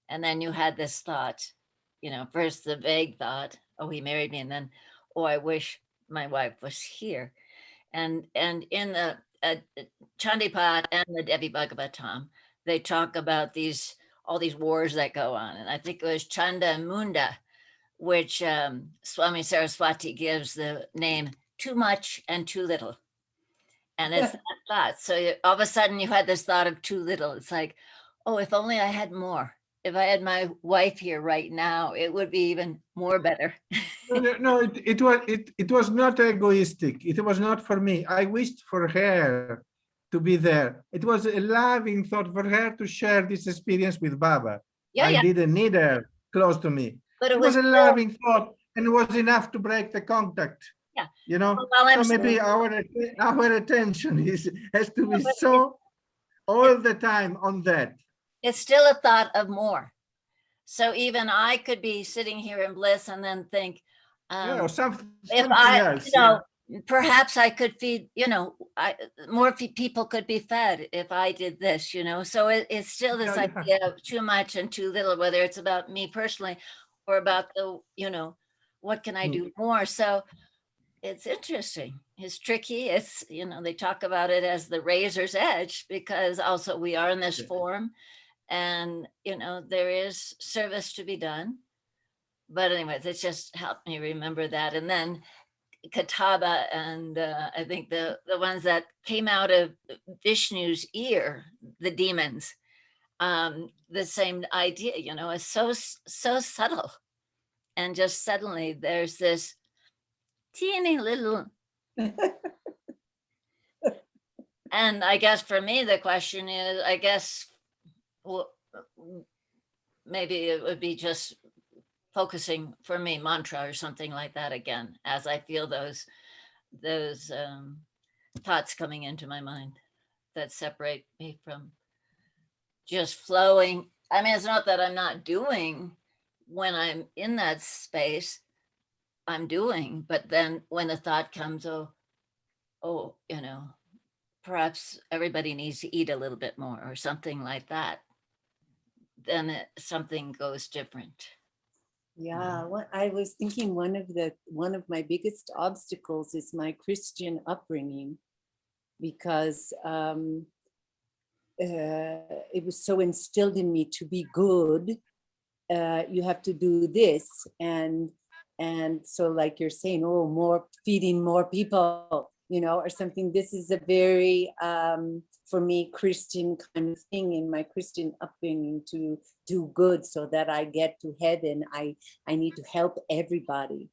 And then you had this thought, first the vague thought, oh, he married me, and then, oh, I wish my wife was here. And in the Chandipat and the Devi Bhagavatam, they talk about all these wars that go on. And I think it was Chanda and Munda, which Swami Saraswati gives the name too much and too little. And it's that thought. So all of a sudden you had this thought of too little. It's like, oh, if only I had more. If I had my wife here right now, it would be even more better. No, it was not egoistic. It was not for me. I wished for her to be there. It was a loving thought for her to share this experience with Baba. I didn't need her close to me. But it was a loving thought, and it was enough to break the contact. Yeah. So maybe our attention has to be so all the time on that. It's still a thought of more. So even I could be sitting here in bliss and then think, something else. Perhaps I could feed, more people could be fed if I did this, So it's still this idea of too much and too little, whether it's about me personally or about the, what can I do more? So it's interesting. It's tricky. It's, they talk about it as the razor's edge, because also we are in this form and, there is service to be done. But anyways, it just helped me remember that. And then Kataba and I think the ones that came out of Vishnu's ear, the demons, the same idea, is so subtle. And just suddenly there's this teeny little. And I guess for me, the question is, well, maybe it would be just focusing for me mantra or something like that again, as I feel those thoughts coming into my mind that separate me from just flowing. I mean, it's not that I'm not doing when I'm in that space, I'm doing, but then when the thought comes, oh, perhaps everybody needs to eat a little bit more or something like that, then something goes different. Yeah, I was thinking one of my biggest obstacles is my Christian upbringing, because it was so instilled in me to be good. You have to do this, and so like you're saying, oh, more feeding more people, or something. This is a very for me Christian kind of thing in my Christian upbringing, to do good so that I get to heaven. I need to help everybody,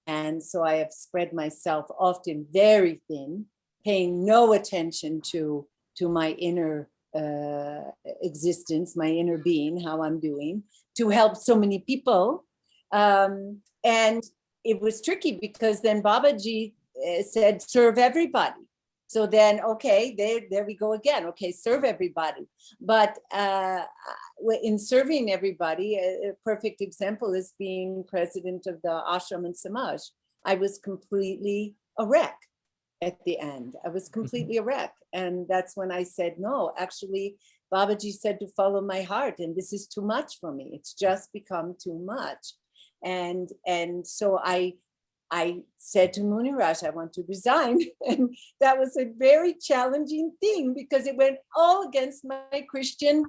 and so I have spread myself often very thin, paying no attention to my inner existence, my inner being, how I'm doing, to help so many people. And it was tricky because then Babaji said, serve everybody. So then, okay, there we go again. Okay, serve everybody. But in serving everybody, a perfect example is being president of the Ashram and Samaj. I was completely a wreck at the end. I was completely a wreck. And that's when I said, no, actually, Babaji said to follow my heart, and this is too much for me. It's just become too much. And so I said to Muniraj, I want to resign. And that was a very challenging thing because it went all against my Christian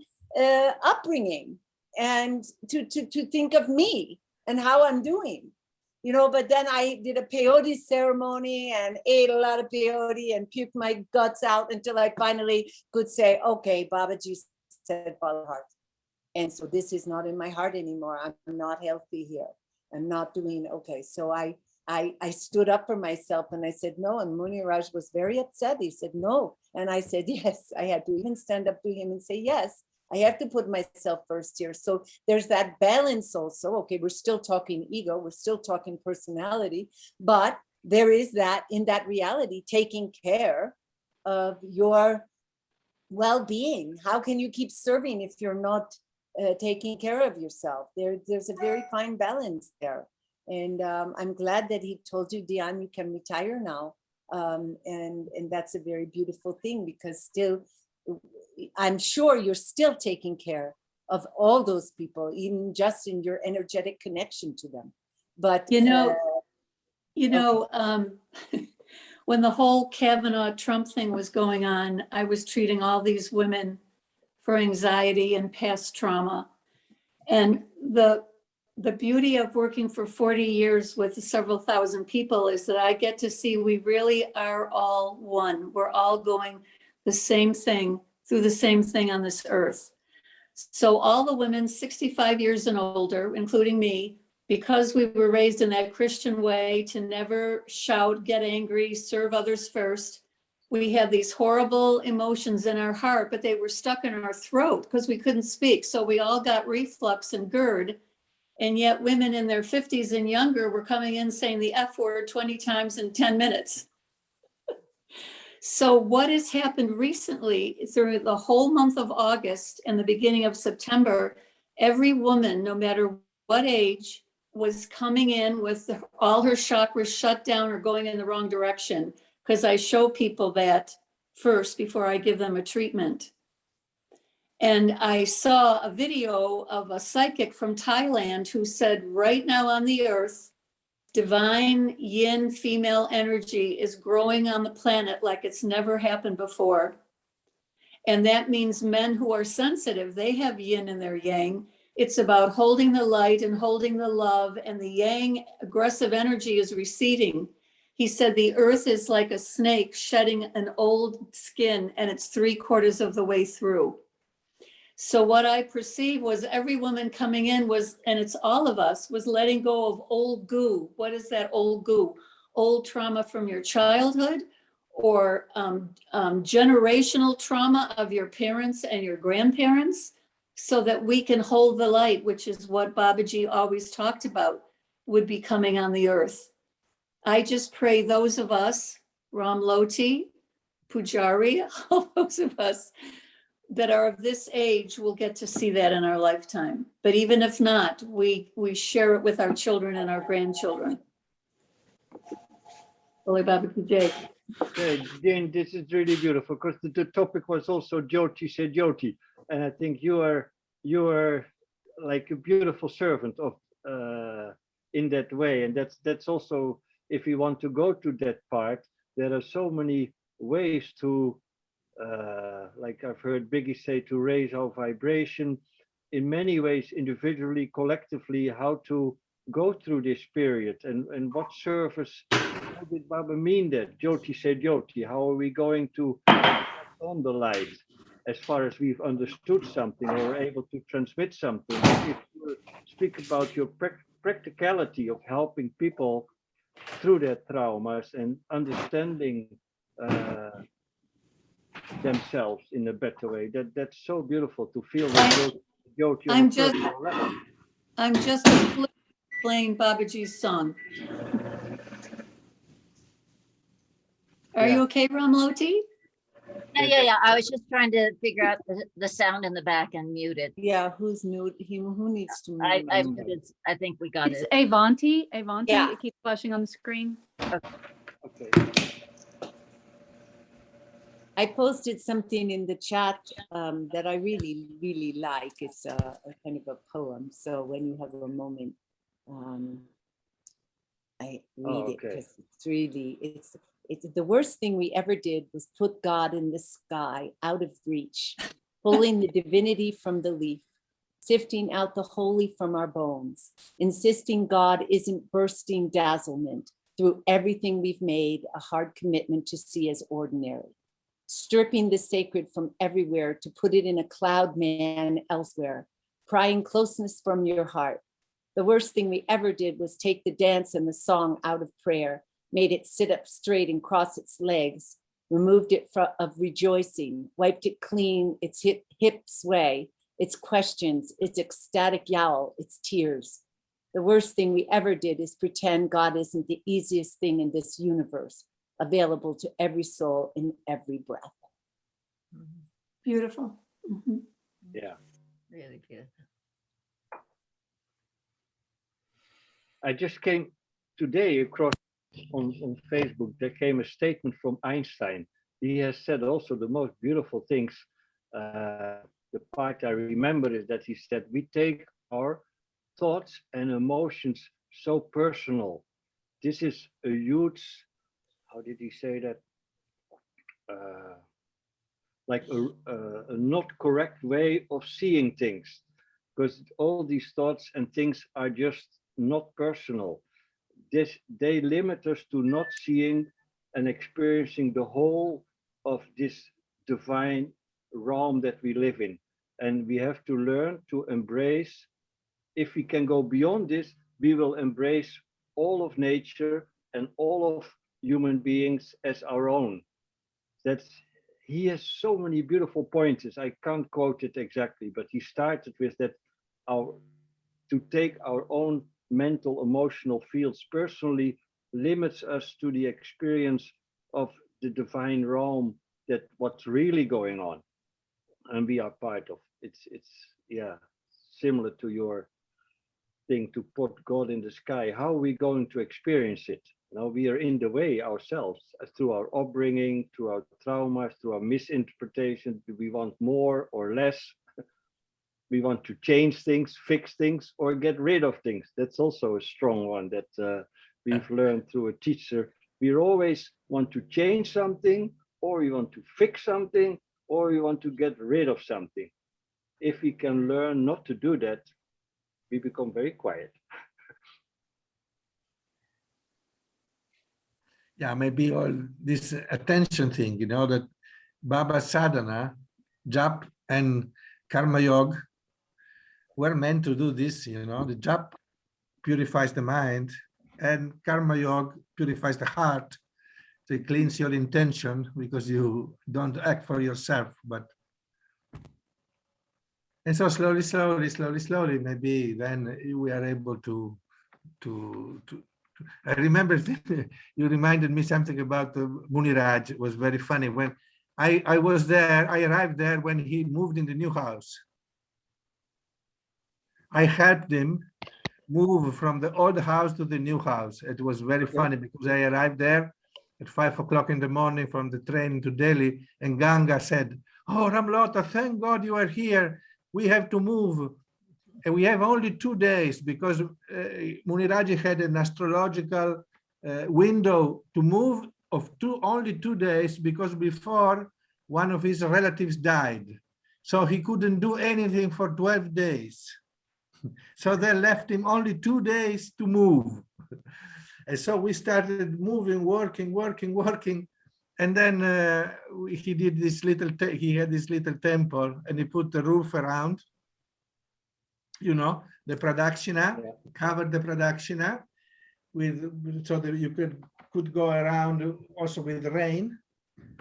upbringing, and to think of me and how I'm doing. But then I did a peyote ceremony and ate a lot of peyote and puked my guts out until I finally could say, okay, Babaji said follow heart. And so this is not in my heart anymore. I'm not healthy here. I'm not doing okay. So I stood up for myself and I said no. And Muniraj was very upset. He said no. And I said yes. I had to even stand up to him and say yes. I have to put myself first here. So there's that balance also. Okay, we're still talking ego, we're still talking personality, but there is that in that reality, taking care of your well-being. How can you keep serving if you're not taking care of yourself? There's a very fine balance there. And I'm glad that he told you, Diane, you can retire now. And that's a very beautiful thing, because still, I'm sure you're still taking care of all those people, even just in your energetic connection to them. But when the whole Kavanaugh-Trump thing was going on, I was treating all these women for anxiety and past trauma. And the beauty of working for 40 years with several thousand people is that I get to see we really are all one. We're all going the same thing, through the same thing on this earth. So all the women 65 years and older, including me, because we were raised in that Christian way to never shout, get angry, serve others first, we had these horrible emotions in our heart, but they were stuck in our throat because we couldn't speak. So we all got reflux and GERD. And yet women in their 50s and younger were coming in saying the F word 20 times in 10 minutes. So what has happened recently through the whole month of August and the beginning of September, every woman, no matter what age, was coming in with all her chakras shut down or going in the wrong direction, because I show people that first before I give them a treatment. And I saw a video of a psychic from Thailand who said, right now on the earth, divine yin female energy is growing on the planet like it's never happened before. And that means men who are sensitive, they have yin in their yang. It's about holding the light and holding the love, and the yang aggressive energy is receding. He said the earth is like a snake shedding an old skin, and it's 3/4 of the way through. So what I perceived was every woman coming in was, and it's all of us, was letting go of old goo. What is that old goo? Old trauma from your childhood, or generational trauma of your parents and your grandparents, so that we can hold the light, which is what Babaji always talked about, would be coming on the earth. I just pray those of us, Ram Loti, Pujari, all those of us that are of this age will get to see that in our lifetime. But even if not, we share it with our children and our grandchildren. Holy Baba Ki Jai. Jane, this is really beautiful because the topic was also Jyoti said Jyoti, and I think you are like a beautiful servant of in that way, and that's also, if we want to go to that part, there are so many ways to like I've heard Biggie say, to raise our vibration in many ways, individually, collectively, how to go through this period, and what service. How did Baba mean that? Jyoti said Jyoti. How are we going to on the light as far as we've understood something or able to transmit something? If you speak about your practicality of helping people through their traumas and understanding themselves in a better way, that's so beautiful to feel that Jyoti on a personal level. I'm just a flute playing Babaji's song. Are you okay, Ramloti? Yeah. I was just trying to figure out the sound in the back and mute it. Yeah, who's mute? Who needs to mute? I muted. I think we got It's it. Avanti. Avanti. Yeah. It keeps flashing on the screen. Okay. I posted something in the chat that I really, really like. It's a kind of a poem. So when you have a moment, I read it because it's really, it's the worst thing we ever did was put God in the sky, out of reach, pulling the divinity from the leaf, sifting out the holy from our bones, insisting God isn't bursting dazzlement through everything we've made a hard commitment to see as ordinary, stripping the sacred from everywhere to put it in a cloud man elsewhere, prying closeness from your heart. The worst thing we ever did was take the dance and the song out of prayer, made it sit up straight and cross its legs, removed it of rejoicing, wiped it clean, its hip sway, its questions, its ecstatic yowl, its tears. The worst thing we ever did is pretend God isn't the easiest thing in this universe, available to every soul in every breath. Beautiful. Mhm. Yeah. Really beautiful. I just came today across on Facebook, there came a statement from Einstein. He has said also the most beautiful things. The part I remember is that he said, we take our thoughts and emotions so personal. This is a huge, how did he say that? Like a not correct way of seeing things, because all these thoughts and things are just not personal. They limit us to not seeing and experiencing the whole of this divine realm that we live in. And we have to learn to embrace. If we can go beyond this, we will embrace all of nature and all of human beings as our own. He has so many beautiful pointers. I can't quote it exactly, but he started with that to take our own mental, emotional fields personally limits us to the experience of the divine realm, that what's really going on, and we are part of. It's similar to your thing to put God in the sky. How are we going to experience it? Now we are in the way ourselves through our upbringing, through our traumas, through our misinterpretation. Do we want more or less? We want to change things, fix things, or get rid of things. That's also a strong one that we've learned through a teacher. We always want to change something, or we want to fix something, or we want to get rid of something. If we can learn not to do that, we become very quiet. Yeah, maybe all this attention thing, that Baba Sadhana, Jap and Karma Yoga were meant to do this, the Jap purifies the mind and Karma Yoga purifies the heart. So it cleans your intention because you don't act for yourself, and so slowly, maybe then we are able to I remember you reminded me something about Muniraj. It was very funny. When I was there, I arrived there when he moved in the new house. I helped him move from the old house to the new house. It was very funny because I arrived there at 5 o'clock in the morning from the train to Delhi, and Ganga said, "Oh, Ramlota, thank God you are here. We have to move. And we have only 2 days because Muniraji had an astrological window to move of only 2 days, because before one of his relatives died. So he couldn't do anything for 12 days. So they left him only 2 days to move. And so we started moving, working. And then he did this he had this little temple, and he put the roof around, you know, the pradakshina, covered the pradakshina so that you could go around also with rain.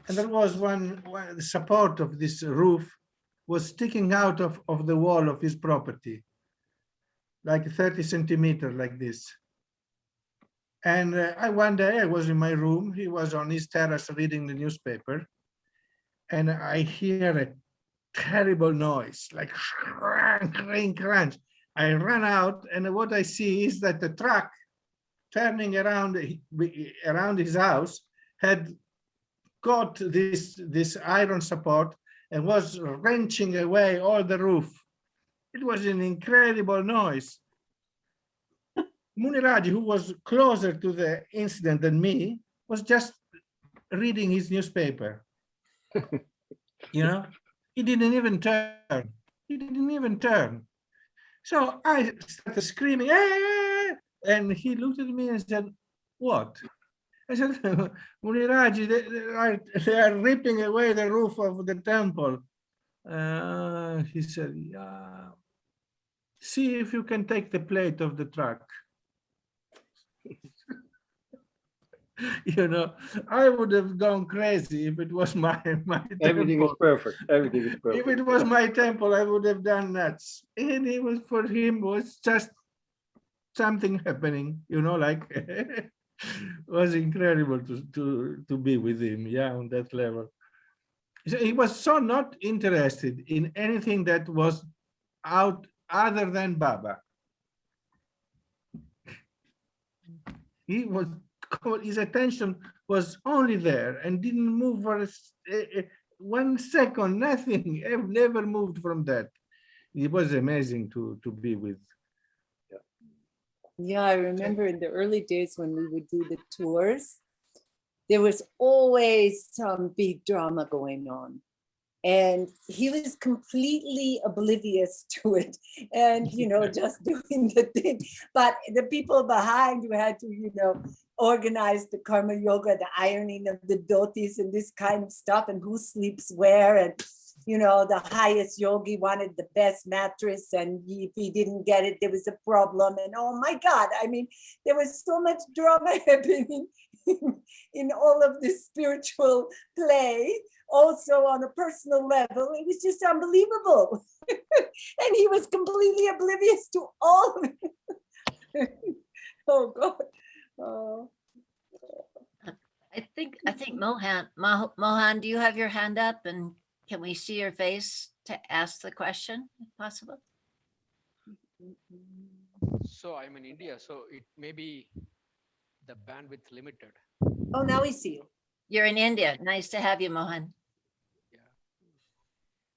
And there was one the support of this roof was sticking out of the wall of his property, like 30 centimeters like this. And one day I was in my room, he was on his terrace reading the newspaper, and I hear a terrible noise, like crunch. I run out, and what I see is that the truck turning around his house had got this iron support and was wrenching away all the roof. It was an incredible noise. Muniraji, who was closer to the incident than me, was just reading his newspaper. You know, he didn't even turn. So I started screaming, "Hey!" And he looked at me and said, "What?" I said, "Muniraji, they are ripping away the roof of the temple." He said, "Yeah. See if you can take the plate of the truck." You know, I would have gone crazy if it was my Everything temple. is perfect. Everything is If perfect. it was my temple, I would have done nuts. And it was, for him, was just something happening, you know, like it was incredible to be with him, yeah, on that level. So he was so not interested in anything that was out other than Baba. His attention was only there and didn't move for 1 second, nothing. I've never moved from that. It was amazing to be with. Yeah, I remember in the early days when we would do the tours, there was always some big drama going on. And he was completely oblivious to it and, you know, just doing the thing. But the people behind who had to, you know, organize the karma yoga, the ironing of the dhotis and this kind of stuff, and who sleeps where. And, you know, the highest yogi wanted the best mattress, and if he didn't get it, there was a problem. And oh my God, I mean, there was so much drama happening in all of this spiritual play. Also on a personal level, it was just unbelievable. And he was completely oblivious to all of it. Oh God. Oh. I think Mohan, do you have your hand up, and can we see your face to ask the question if possible? So I'm in India, so it may be the bandwidth limited. Oh, now we see you. You're in India. Nice to have you, Mohan. Yeah.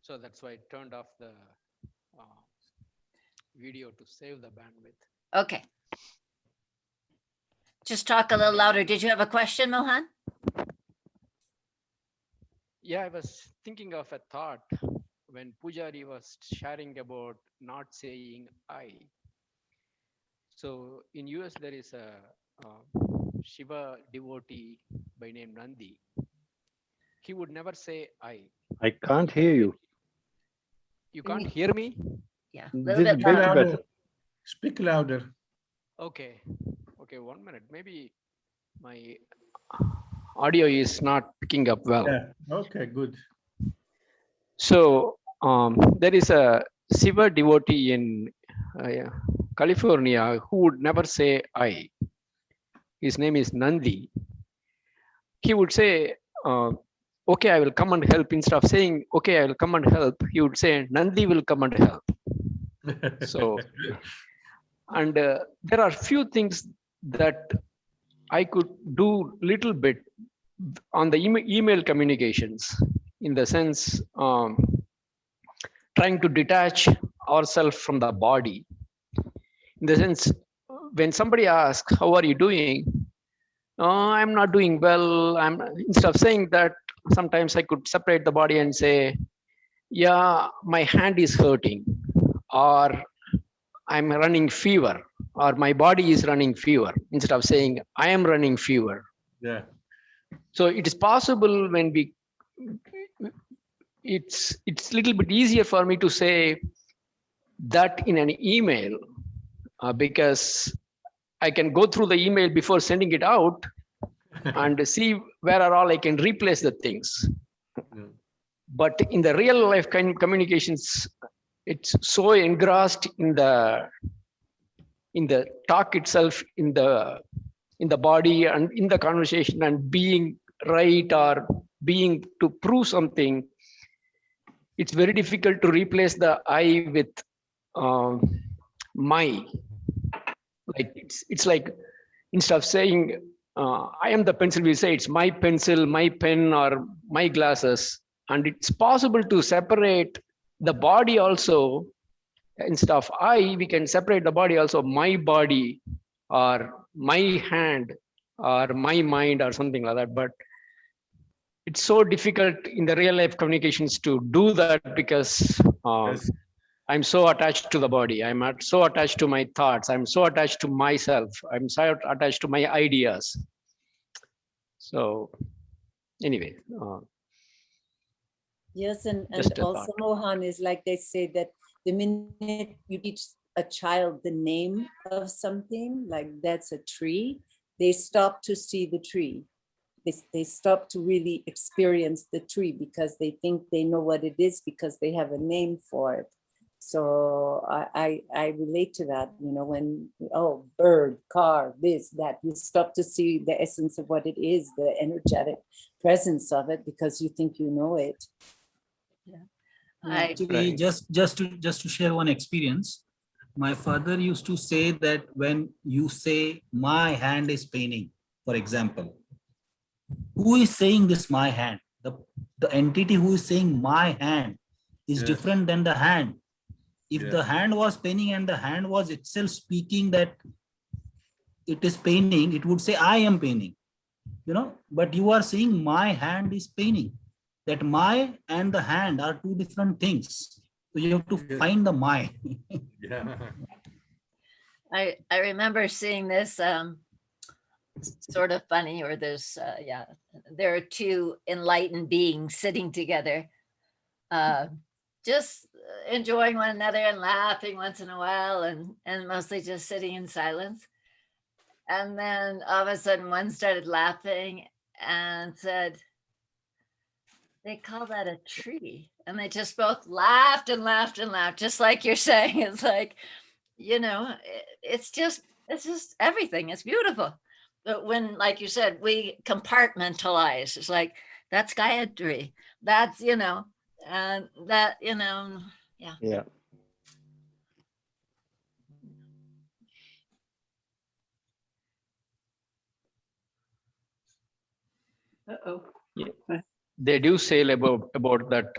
So that's why I turned off the video to save the bandwidth. Okay. Just talk a little louder. Did you have a question, Mohan? Yeah, I was thinking of a thought when Pujari was sharing about not saying I. So in US, there is a Shiva devotee by name Nandi. He would never say I. I can't hear you. You can't hear me? Yeah, a This little is bit bit louder. better. Speak louder. Okay. Okay, 1 minute. Maybe my audio is not picking up well. Yeah. Okay, good. So there is a Shiva devotee in California who would never say I. His name is Nandi. He would say, okay, I will come and help. Instead of saying, okay, I will come and help, he would say, Nandi will come and help. So, and there are few things that I could do little bit, on the email communications, in the sense, trying to detach ourselves from the body. In the sense, when somebody asks, how are you doing? I'm not doing well. Instead of saying that, sometimes I could separate the body and say, yeah, my hand is hurting, or I'm running fever, or my body is running fever, instead of saying I am running fever. Yeah. So it is possible when it's a little bit easier for me to say that in an email, because I can go through the email before sending it out and see where are all I can replace the things. But in the real life communications, it's so engrossed in the talk itself, in the body and in the conversation, and being right or being to prove something. It's very difficult to replace the I with my. Like it's like, instead of saying I am the pencil, we say it's my pencil, my pen, or my glasses. And it's possible to separate the body also. Instead of I, we can separate the body also, my body, or my hand, or my mind, or something like that. But it's so difficult in the real life communications to do that, because Yes. I'm so attached to the body. I'm so attached to my thoughts. I'm so attached to myself. I'm so attached to my ideas. So anyway. Yes, and Just a also, Mohan, is like they say that the minute you teach a child the name of something, like that's a tree, they stop to see the tree. They stop to really experience the tree, because they think they know what it is because they have a name for it. So I relate to that, when, oh, bird, car, this, that, you stop to see the essence of what it is, the energetic presence of it, because you think you know it. Actually, just to share one experience, my father used to say that when you say my hand is paining, for example, who is saying this my hand? The entity who is saying my hand is different than the hand. If the hand was paining and the hand was itself speaking that it is paining, it would say I am paining, but you are saying my hand is paining. That my and the hand are two different things. So you have to find the my. I remember seeing this sort of funny, or there's there are two enlightened beings sitting together, just enjoying one another and laughing once in a while, and mostly just sitting in silence. And then all of a sudden one started laughing and said, they call that a tree. And they just both laughed and laughed and laughed, just like you're saying. It's like, it's just everything. It's beautiful. But when, like you said, we compartmentalize, it's like, that's Gayatri. That's, and that, yeah. Yeah. Uh-oh. They do say about that,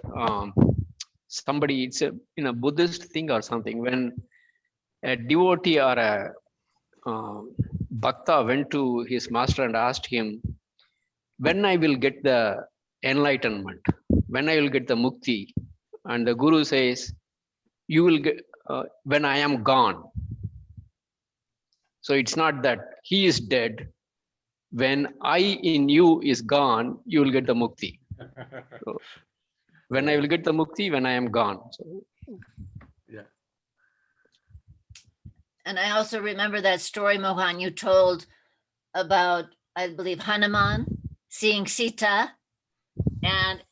somebody, it's in a Buddhist thing or something, when a devotee or a bhakta went to his master and asked him, when I will get the enlightenment, when I will get the mukti, and the guru says, you will get when I am gone. So it's not that he is dead. When I in you is gone, you will get the mukti. So, when I will get the mukti, when I am gone. So, And I also remember that story, Mohan, you told about, I believe, Hanuman seeing Sita and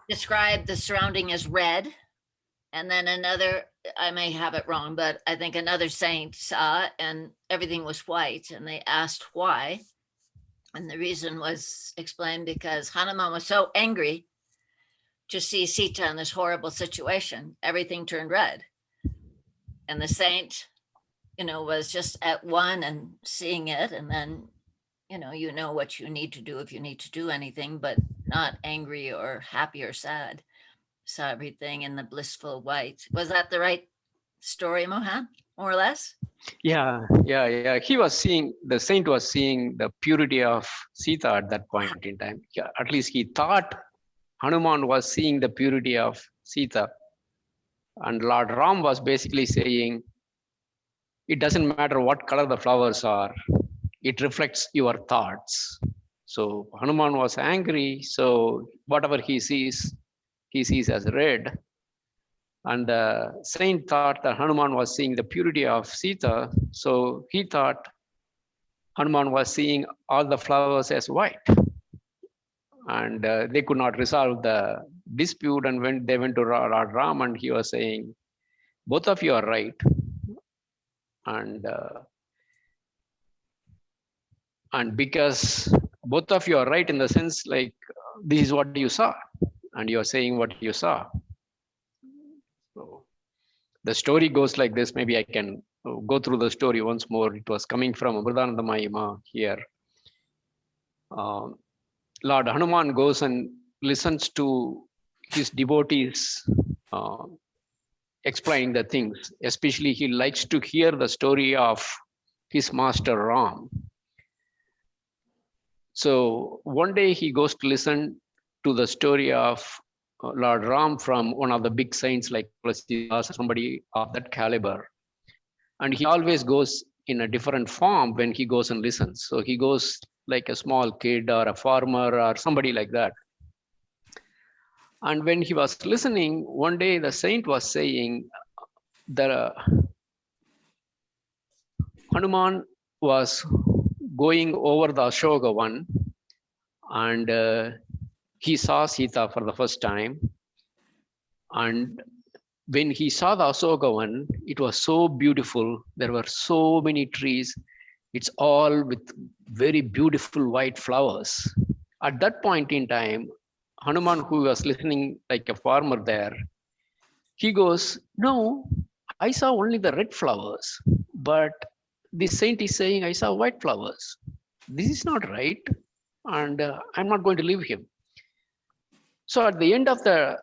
described the surrounding as red. And then another, I may have it wrong, but I think another saint saw and everything was white, and they asked why. And the reason was explained because Hanuman was so angry to see Sita in this horrible situation, everything turned red. And the saint, was just at one and seeing it, and then you know what you need to do if you need to do anything, but not angry or happy or sad. Saw everything in the blissful white. Was that the right story, Mohan, more or less? Yeah. He was seeing, the saint was seeing the purity of Sita at that point in time. Yeah, at least he thought Hanuman was seeing the purity of Sita. And Lord Ram was basically saying, it doesn't matter what color the flowers are, it reflects your thoughts. So Hanuman was angry, so whatever he sees as red. And the saint thought that Hanuman was seeing the purity of Sita, so he thought Hanuman was seeing all the flowers as white. And they could not resolve the dispute, and when they went to Lord Ram, and he was saying, both of you are right. And because both of you are right in the sense, like, this is what you saw, and you are saying what you saw. So the story goes like this. Maybe I can go through the story once more. It was coming from Amritananda Mahima here. Lord Hanuman goes and listens to his devotees explain the things. Especially he likes to hear the story of his master Ram. So one day he goes to listen to the story of Lord Ram from one of the big saints like somebody of that caliber. And he always goes in a different form when he goes and listens. So he goes like a small kid or a farmer or somebody like that. And when he was listening, one day the saint was saying that Hanuman was going over the Ashoka one, and he saw Sita for the first time. And when he saw the Ashoka one, it was so beautiful. There were so many trees. It's all with very beautiful white flowers. At that point in time, Hanuman, who was listening like a farmer there, he goes, no, I saw only the red flowers, but the saint is saying I saw white flowers. This is not right, and I'm not going to leave him. So at the end of the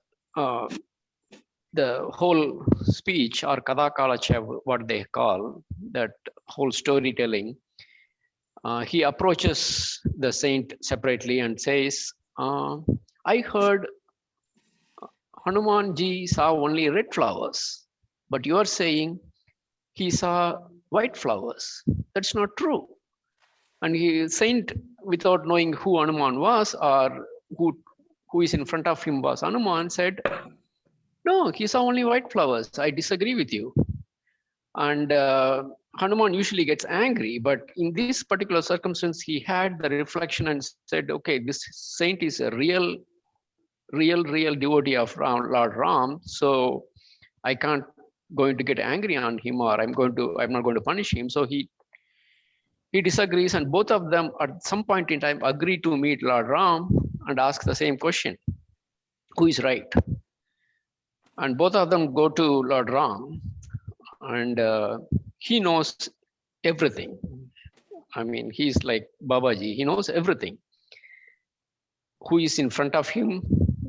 whole speech, or Kadakalacha, what they call that whole storytelling, he approaches the saint separately and says, I heard Hanuman ji saw only red flowers, but you are saying he saw white flowers. That's not true. And he saint, without knowing who Hanuman was or who is in front of him was Hanuman, said, no, he saw only white flowers. I disagree with you. And Hanuman usually gets angry, but in this particular circumstance, he had the reflection and said, okay, this saint is a real devotee of Lord Ram. So I can't going to get angry on him, or I'm not going to punish him. So he disagrees, and both of them at some point in time agree to meet Lord Ram and ask the same question: who is right? And both of them go to Lord Ram, and he knows everything. I mean, he's like Babaji. He knows everything. Who is in front of him,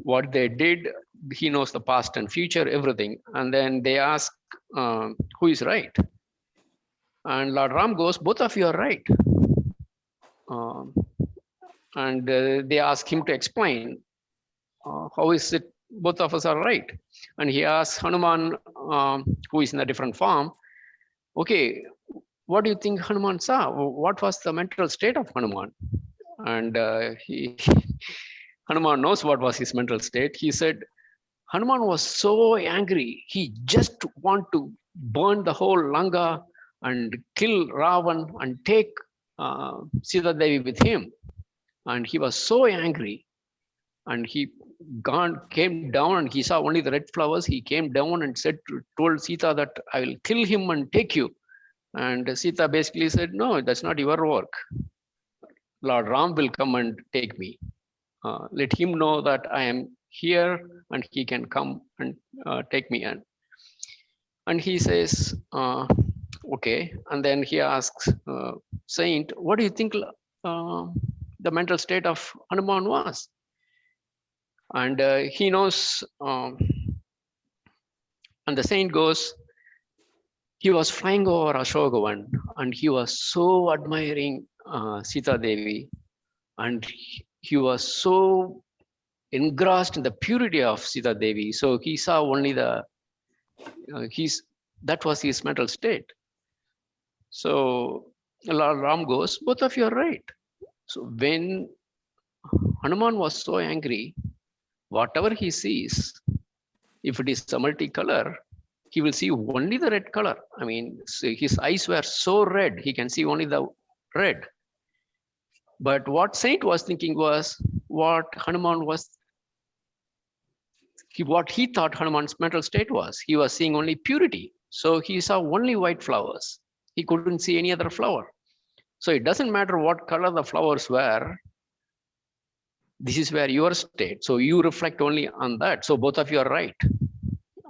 what they did, he knows the past and future, everything. And then they ask, who is right? And Lord Ram goes, both of you are right. And they ask him to explain, how is it both of us are right? And he asks Hanuman, who is in a different form, okay, what do you think Hanuman saw? What was the mental state of Hanuman? And Hanuman knows what was his mental state. He said, Hanuman was so angry. He just want to burn the whole Lanka and kill Ravan and take Sita Devi with him. And he was so angry. And he came down and he saw only the red flowers. He came down and told Sita that I will kill him and take you. And Sita basically said, no, that's not your work. Lord Ram will come and take me. Let him know that I am here and he can come and take me in. And he says, okay. And then he asks, Saint, what do you think the mental state of Hanuman was. And he knows, and the saint goes, he was flying over Ashokavan and he was so admiring Sita Devi, and he was so engrossed in the purity of Sita Devi. So he saw only the, that was his mental state. So Lord Ram goes, both of you are right. So when Hanuman was so angry, whatever he sees, if it is a multicolor, he will see only the red color. I mean, so his eyes were so red, he can see only the red. But what saint was thinking was what Hanuman was, what he thought Hanuman's mental state was. He was seeing only purity. So he saw only white flowers. He couldn't see any other flower. So it doesn't matter what color the flowers were. This is where your state. So you reflect only on that. So both of you are right.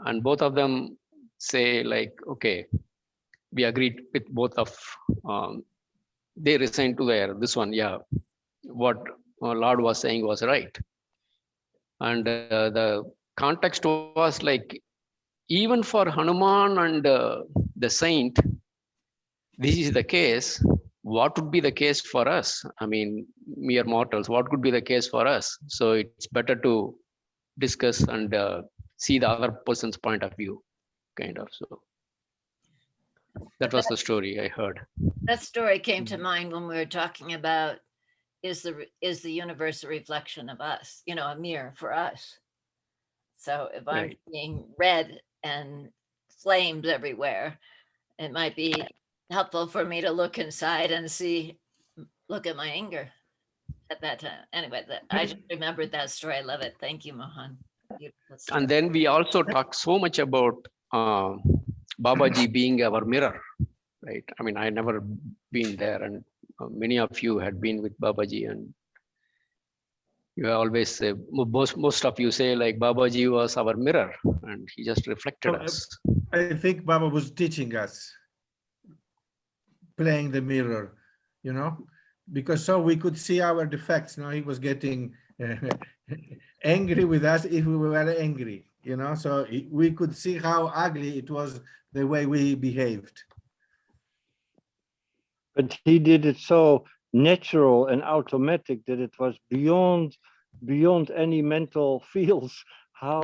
And both of them say like, okay, we agreed with both of, they resigned to their, this one, yeah, what Lord was saying was right. And the context was like, even for Hanuman and the saint, this is the case. What would be the case for us? I mean, mere mortals, what could be the case for us? So it's better to discuss and see the other person's point of view, kind of. So that was the story I heard. That story came to mind when we were talking about, is the universe a reflection of us, you know, a mirror for us. So if I'm being red and flames everywhere, it might be helpful for me to look inside and see, look at my anger at that time. Anyway, I just remembered that story. I love it. Thank you, Mohan. And then we also talked so much about Babaji being our mirror, right? I mean, I never been there, and many of you had been with Babaji, and you always say, most of you say like Babaji was our mirror and he just reflected us. I think Baba was teaching us, playing the mirror, you know, because so we could see our defects. Now he was getting angry with us if we were angry, you know, so we could see how ugly it was, the way we behaved. But he did it so natural and automatic that it was beyond any mental fields. How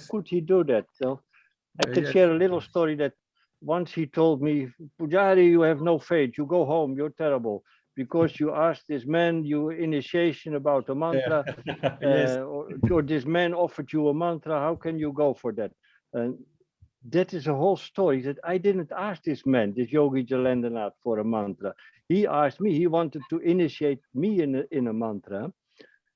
could he do that? So I can share a little story that once he told me, Pujari, you have no faith, you go home, you're terrible, because you asked this man your initiation about a mantra, or this man offered you a mantra, how can you go for that? And that is a whole story that I didn't ask this man, this Yogi Jalandanath, for a mantra. He asked me, he wanted to initiate me in a mantra.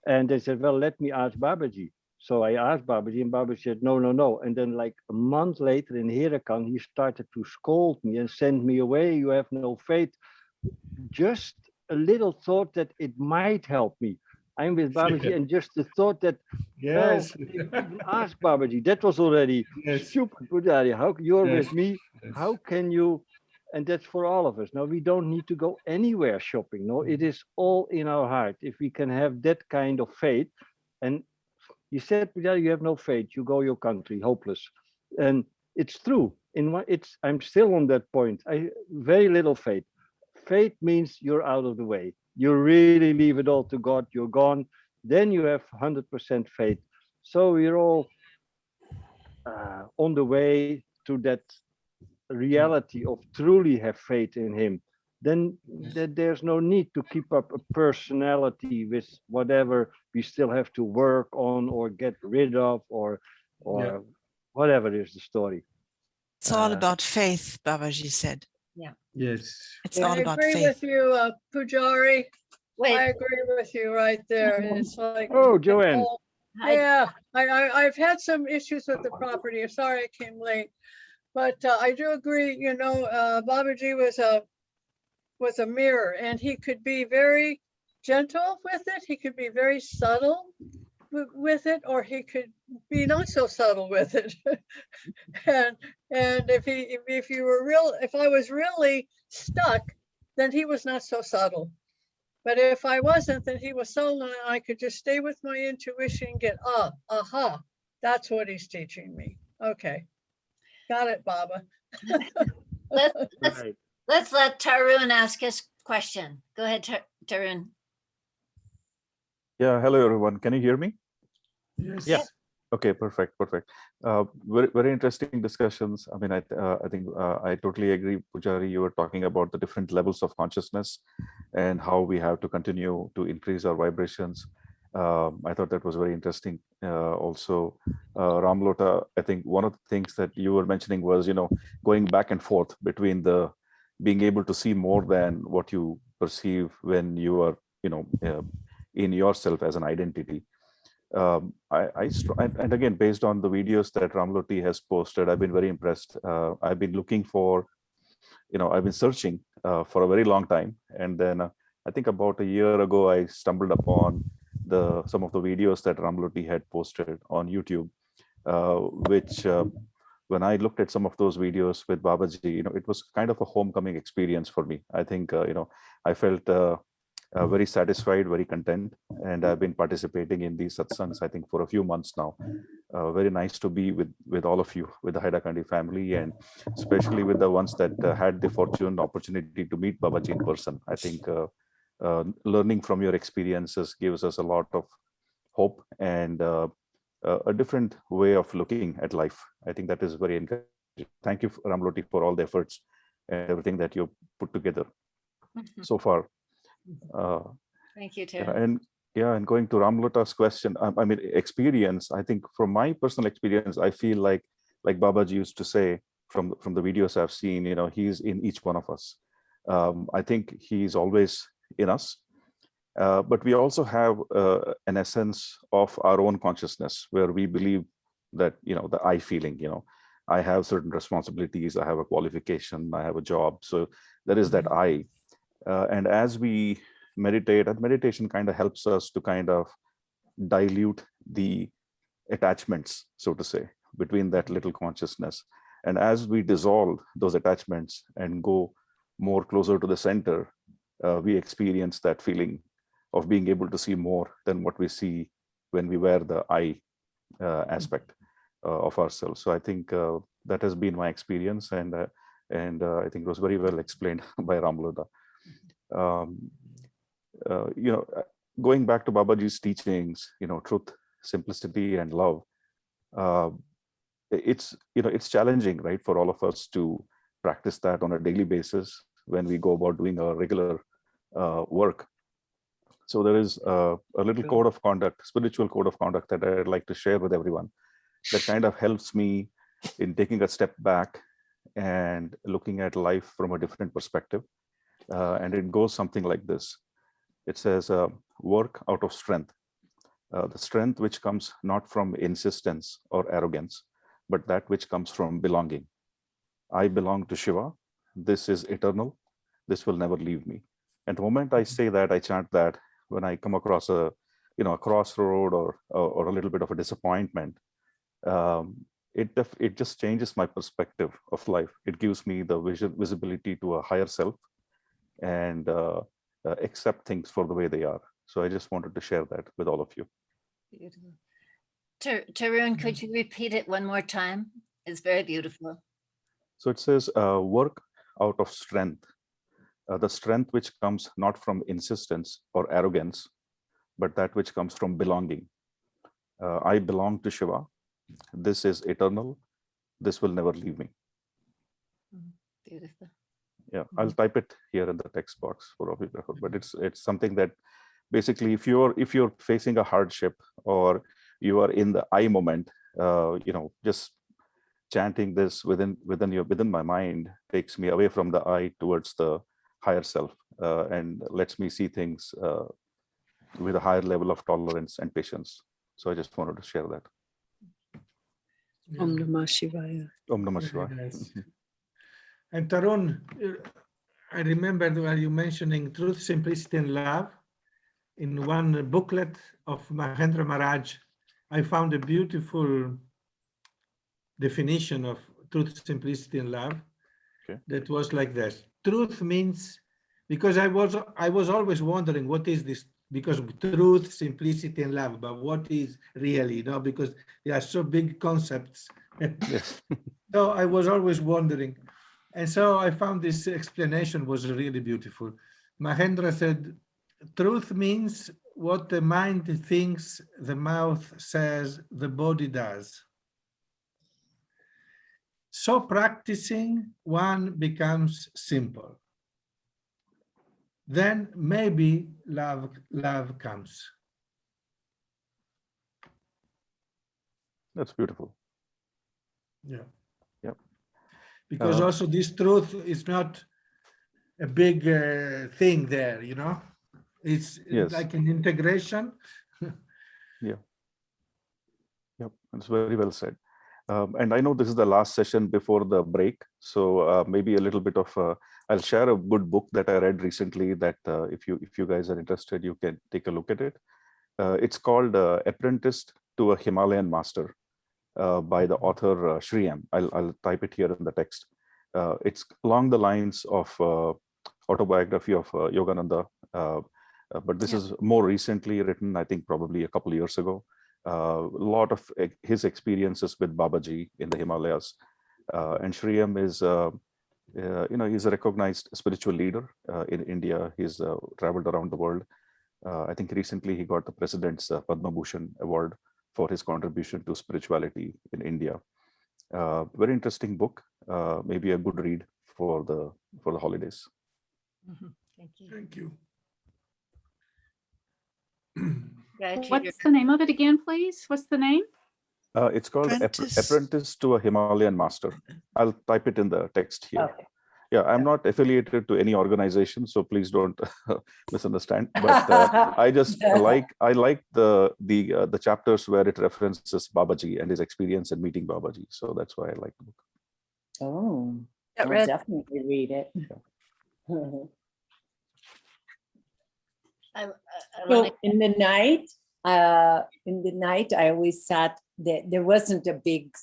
And they said, well, let me ask Babaji. So I asked Babaji, and Babaji said, no, no, no. And then like a month later in Haidakhandi, he started to scold me and send me away. You have no faith. Just a little thought that it might help me. I'm with Babaji, and just the thought that, well, ask Babaji, that was already stupid. Pujari, how you're with me? How can you? And that's for all of us. Now, we don't need to go anywhere shopping. No, it is all in our heart. If we can have that kind of faith. And you said, Pujari, you have no faith. You go your country, hopeless. And it's true. I'm still on that point. Very little faith. Faith means you're out of the way. You really leave it all to God. You're gone. Then you have 100% faith. So we're all on the way to that reality of truly have faith in him. Then there's no need to keep up a personality with whatever we still have to work on or get rid of or whatever is the story. It's all about faith, Babaji said. Yeah. Yes. It's all about faith. I agree with you, Pujari. Wait. I agree with you right there. It's like, oh, Joanne. Yeah, I've had some issues with the property. I'm sorry I came late, but I do agree. You know, Babaji was a mirror, and he could be very gentle with it. He could be very subtle with it, or he could be not so subtle with it. and if I was really stuck, then he was not so subtle. But if I wasn't, then he was silent and I could just stay with my intuition and get, aha, that's what he's teaching me. Okay. Got it, Baba. Let's, let's, Right. let's let Tarun ask his question. Go ahead, Tarun. Yeah, hello everyone. Can you hear me? Yes. Yeah. Okay, perfect. Very, very interesting discussions. I mean, I think I totally agree, Pujari. You were talking about the different levels of consciousness and how we have to continue to increase our vibrations. I thought that was very interesting. Also, Ramlota, I think one of the things that you were mentioning was, going back and forth between the being able to see more than what you perceive when you are, in yourself as an identity. And again, based on the videos that Ramloti has posted, I've been very impressed. I've been looking for, I've been searching for a very long time. And then I think about a year ago, I stumbled upon some of the videos that Ramloti had posted on YouTube, which when I looked at some of those videos with Babaji, it was kind of a homecoming experience for me. I think, I felt very satisfied, very content, and I've been participating in these satsangs, I think, for a few months now. Very nice to be with all of you, with the Haidakhandi family, and especially with the ones that had the opportunity to meet Babaji in person. I think learning from your experiences gives us a lot of hope and a different way of looking at life. I think that is very encouraging. Thank you, Ramloti, for all the efforts and everything that you put together so far. Thank you, Yeah, Tarun. and going to Ramlota's question, I mean, experience, I think from my personal experience, I feel like Babaji used to say from the videos I've seen, he's in each one of us. I think he's always in us, but we also have an essence of our own consciousness where we believe that, the I feeling, I have certain responsibilities, I have a qualification, I have a job. So there is that I. And as we meditate, and meditation kind of helps us to kind of dilute the attachments, so to say, between that little consciousness. And as we dissolve those attachments and go more closer to the center, we experience that feeling of being able to see more than what we see when we wear the I aspect of ourselves. So I think that has been my experience, and I think it was very well explained by Ramlota. Going back to Babaji's teachings, truth, simplicity, and love, it's challenging, right, for all of us to practice that on a daily basis when we go about doing our regular work. So there is a little code of conduct, spiritual code of conduct that I'd like to share with everyone that kind of helps me in taking a step back and looking at life from a different perspective. And it goes something like this. It says, work out of strength. The strength which comes not from insistence or arrogance, but that which comes from belonging. I belong to Shiva. This is eternal. This will never leave me. And the moment I say that, I chant that, when I come across a crossroad or a little bit of a disappointment, it just changes my perspective of life. It gives me the visibility to a higher self and accept things for the way they are. So I just wanted to share that with all of you. Beautiful. Tarun, could you repeat it one more time? It's very beautiful. So it says, work out of strength. The strength which comes not from insistence or arrogance, but that which comes from belonging. I belong to Shiva. This is eternal. This will never leave me. Beautiful. Yeah, I'll type it here in the text box for all of you, but it's something that basically, if you're facing a hardship or you are in the I moment, just chanting this within my mind takes me away from the I towards the higher self and lets me see things with a higher level of tolerance and patience. So I just wanted to share that. Om Namah Shivaya. Om Namah Very Shivaya. nice. And Tarun, I remembered while you mentioning truth, simplicity, and love, in one booklet of Mahendra Maharaj, I found a beautiful definition of truth, simplicity, and love. Okay. That was like this. Truth means because I was always wondering what is this, because truth, simplicity, and love, but what is really, you know, because they are so big concepts. Yes. So I was always wondering. And so I found this explanation was really beautiful. Mahendra said, truth means what the mind thinks, the mouth says, the body does. So practicing, one becomes simple. Then maybe love comes. That's beautiful. Yeah. Yep. Because also this truth is not a big thing there, you know. It's Yes. like an integration. Yeah. Yep. That's very well said. And I know this is the last session before the break, so maybe a little bit of I'll share a good book that I read recently that if you guys are interested, you can take a look at it. It's called Apprentice to a Himalayan Master by the author Shriyam. I'll type it here in the text. It's along the lines of autobiography of Yogananda, but this is more recently written, I think probably a couple of years ago. A lot of his experiences with Babaji in the Himalayas. And Shriyam is, he's a recognized spiritual leader in India. He's traveled around the world. I think recently he got the President's Padma Bhushan Award for his contribution to spirituality in India. Very interesting book, maybe a good read for the holidays. Thank you. Thank you. What's the name of it again, please? What's the name? It's called Apprentice to a Himalayan Master. I'll type it in the text here. Okay. Yeah, I'm not affiliated to any organization, so please don't misunderstand. But I just like the chapters where it references Babaji and his experience in meeting Babaji. So that's why I like the book. Oh, I'll definitely read it. So in the night, I always sat there. There wasn't a big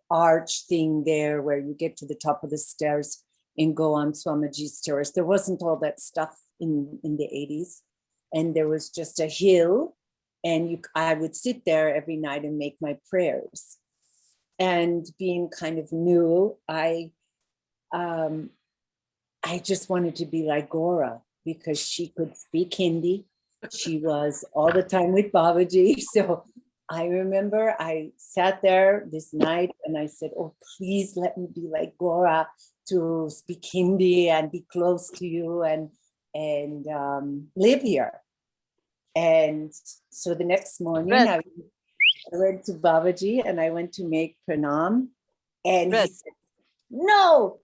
arch thing there where you get to the top of the stairs and go on Swamiji's terrace. There wasn't all that stuff in the 80s. And there was just a hill, and I would sit there every night and make my prayers. And being kind of new, I just wanted to be like Gora, because she could speak Hindi. She was all the time with Babaji. So I remember I sat there this night and I said, oh, please let me be like Gora, to speak Hindi and be close to you and live here. And so the next morning I went to Babaji and I went to make pranam. And he said, no,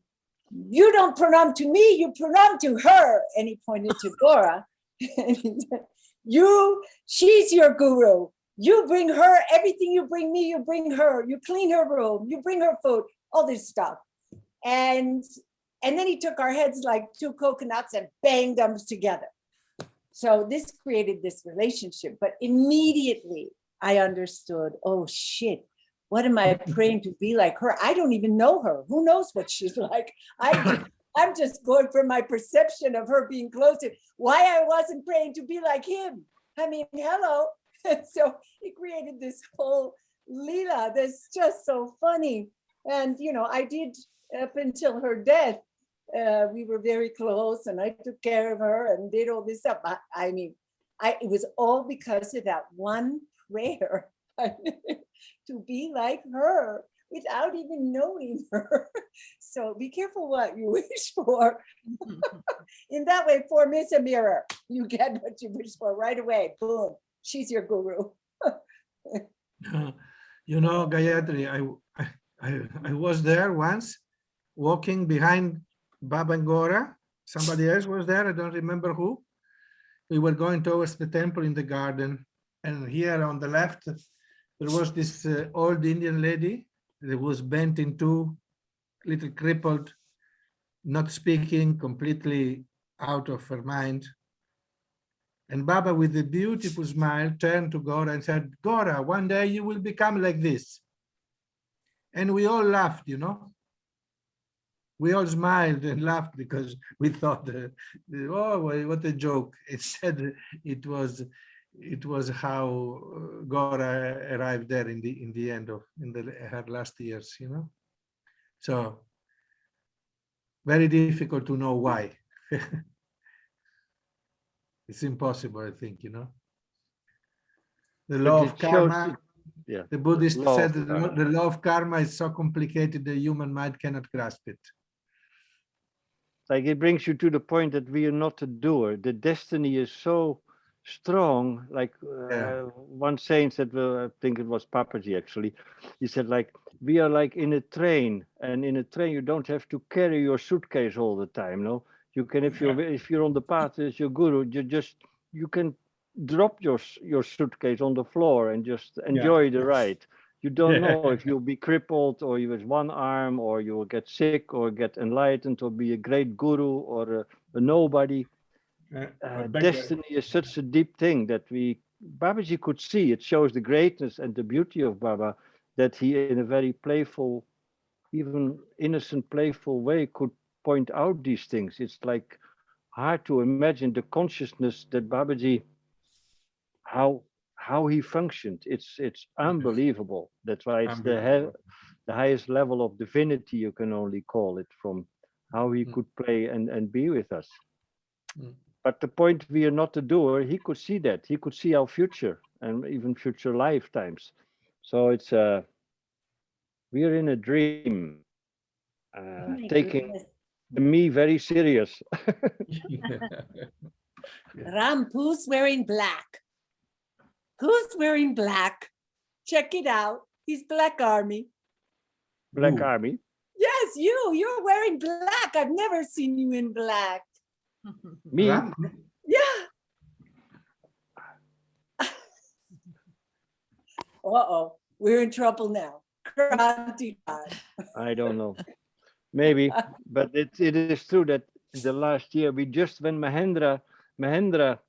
you don't pranam to me, you pranam to her. And he pointed to Gora. And he said, she's your guru. You bring her, everything you bring me, you bring her. You clean her room, you bring her food, all this stuff. And then he took our heads like two coconuts and banged them together. So this created this relationship. But immediately I understood, oh shit, what am I praying to be like her? I don't even know her. Who knows what she's like? I'm just going from my perception of her being closer. Why I wasn't praying to be like him? I mean, hello. So he created this whole Leela that's just so funny. And, I did up until her death. We were very close and I took care of her and did all this stuff. It was all because of that one prayer to be like her without even knowing her. So be careful what you wish for. In that way, form is a mirror. You get what you wish for right away. Boom, she's your guru. Gayatri, I was there once walking behind Baba and Gora. Somebody else was there, I don't remember who. We were going towards the temple in the garden. And here on the left, there was this old Indian lady that was bent in two, little crippled, not speaking, completely out of her mind. And Baba, with a beautiful smile, turned to Gora and said, Gora, one day you will become like this. And we all laughed, We all smiled and laughed because we thought, oh, what a joke. Instead, it was how Gora arrived there in the end of her last years, you know. So very difficult to know why. It's impossible, I think, you know. The But law it of shows, karma. yeah, The Buddhist law said of that karma. the law of karma is so complicated the human mind cannot grasp it. Like it brings you to the point that we are not a doer. The destiny is so strong. Like one saint said, well, I think it was Papaji actually. He said, like, we are like in a train, and in a train you don't have to carry your suitcase all the time. No, you can, if you're on the path as your guru, you can drop your suitcase on the floor and just enjoy the ride. You don't know if you'll be crippled or you have one arm or you will get sick or get enlightened or be a great guru or a nobody. Destiny is such a deep thing that Babaji could see. It shows the greatness and the beauty of Baba, that he in a very playful, even innocent, playful way could point out these things. It's like hard to imagine the consciousness that Babaji, how he functioned. It's unbelievable. That's why it's the highest level of divinity, you can only call it, from how he could play and be with us. But the point, we are not the doer. He could see that. He could see our future and even future lifetimes. So it's we are in a dream, taking the me very serious. Ram, who's wearing black? Who's wearing black? Check it out. He's Black Army. Black Army? Yes, you're wearing black. I've never seen you in black. Me? Yeah. Uh-oh, we're in trouble now. Kranti time. I don't know. Maybe, but it is true that in the last year, when Mahendra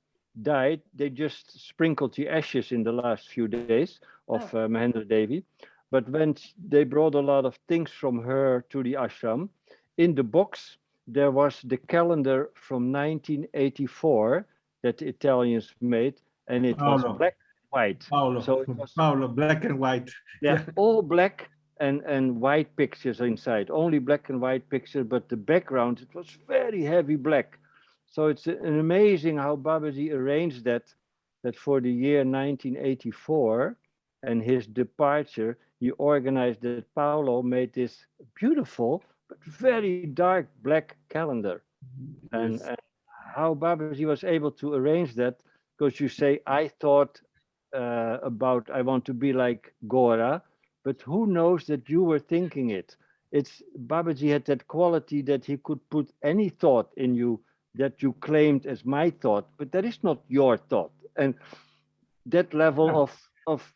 died, they just sprinkled the ashes in the last few days of Mahendra Devi. But when they brought a lot of things from her to the ashram, in the box, there was the calendar from 1984 that the Italians made, and it was black and white. So it was black and white. Yeah, all black and white pictures inside, only black and white picture, but the background, it was very heavy black. So it's an amazing how Babaji arranged that for the year 1984 and his departure, he organized that Paolo made this beautiful but very dark black calendar. And how Babaji was able to arrange that, because you say, I thought about, I want to be like Gora, but who knows that you were thinking it? It's Babaji had that quality that he could put any thought in you that you claimed as my thought, but that is not your thought. And that level of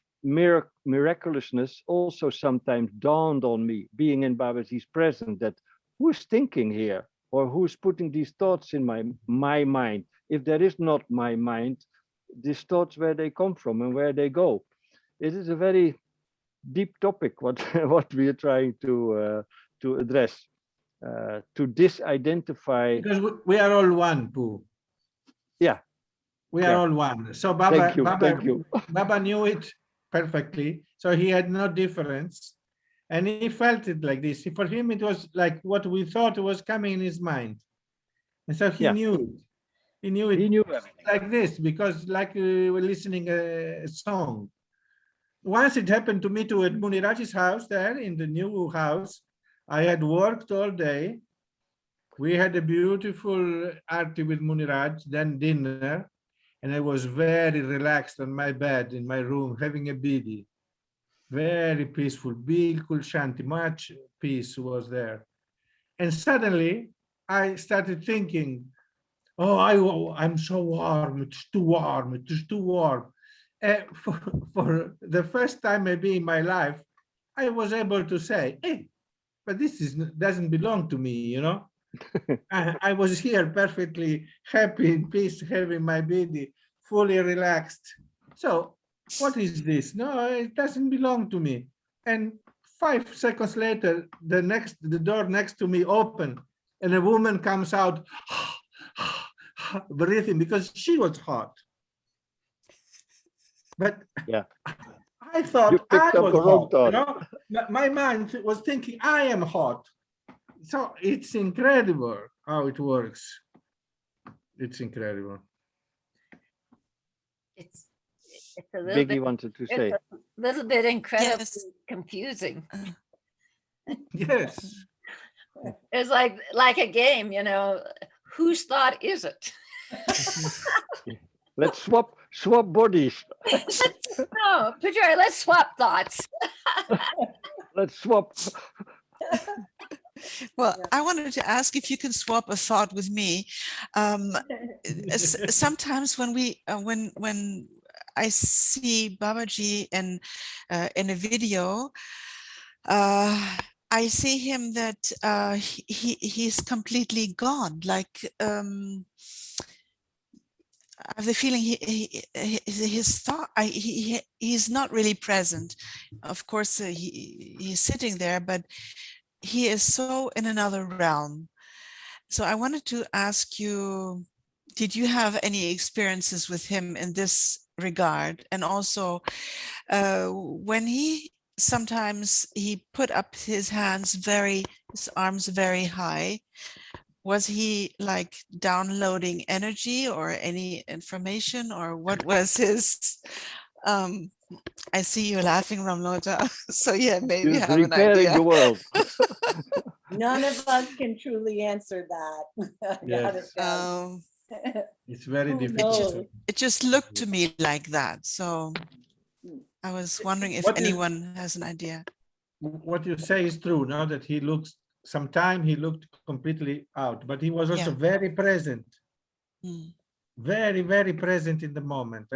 miraculousness also sometimes dawned on me, being in Babaji's presence, that who's thinking here, or who's putting these thoughts in my mind? If there is not my mind, these thoughts, where they come from and where they go. It is a very deep topic what we are trying to address, to disidentify. Because we are all one, Pooh. Yeah. We are all one. So Baba, thank you. Baba knew it perfectly. So he had no difference. And he felt it like this. For him, it was like what we thought was coming in his mind. And so he knew it. He knew it. He knew everything. Like this, because like we were listening a song. Once it happened to me too at Muniraj's house there in the new house. I had worked all day. We had a beautiful arti with Muniraj, then dinner. And I was very relaxed on my bed in my room, having a bidi. Very peaceful, bilkul shanti, much peace was there. And suddenly I started thinking, oh, I'm so warm, it's too warm, it is too warm. For the first time maybe in my life, I was able to say, hey, but this doesn't belong to me, you know? I was here perfectly happy, in peace, having my bidi, fully relaxed. So what is this? No, it doesn't belong to me. And 5 seconds later, the door next to me opened, and a woman comes out breathing because she was hot. But Yeah. I thought You I picked up was the wrong hot. You thought. know? My mind was thinking I am hot. So it's incredible how it works. It's incredible. It's a little Biggie bit, wanted to it's say. a little bit incredibly Yes. confusing. Yes. It's like a game, you know, whose thought is it? Let's swap bodies. No, Pedro, let's swap thoughts. Let's swap. Well, I wanted to ask if you can swap a thought with me. Sometimes when when I see Babaji in a video, I see him that he's completely gone. Like I have the feeling his thought. He's not really present. Of course, he's sitting there, but he is so in another realm. So I wanted to ask you, did you have any experiences with him in this regard? And also, when sometimes he put up his arms very high, was he like downloading energy or any information, or what was his, I see you laughing, Ramlota. So yeah, maybe you He's have an repairing idea. the world. None of us can truly answer that. Yes. It's very Who difficult. knows? It just looked to me like that. So I was wondering if anyone has an idea. What you say is true. Now that he looks, sometime he looked completely out, but he was also very present. Very, very present in the moment.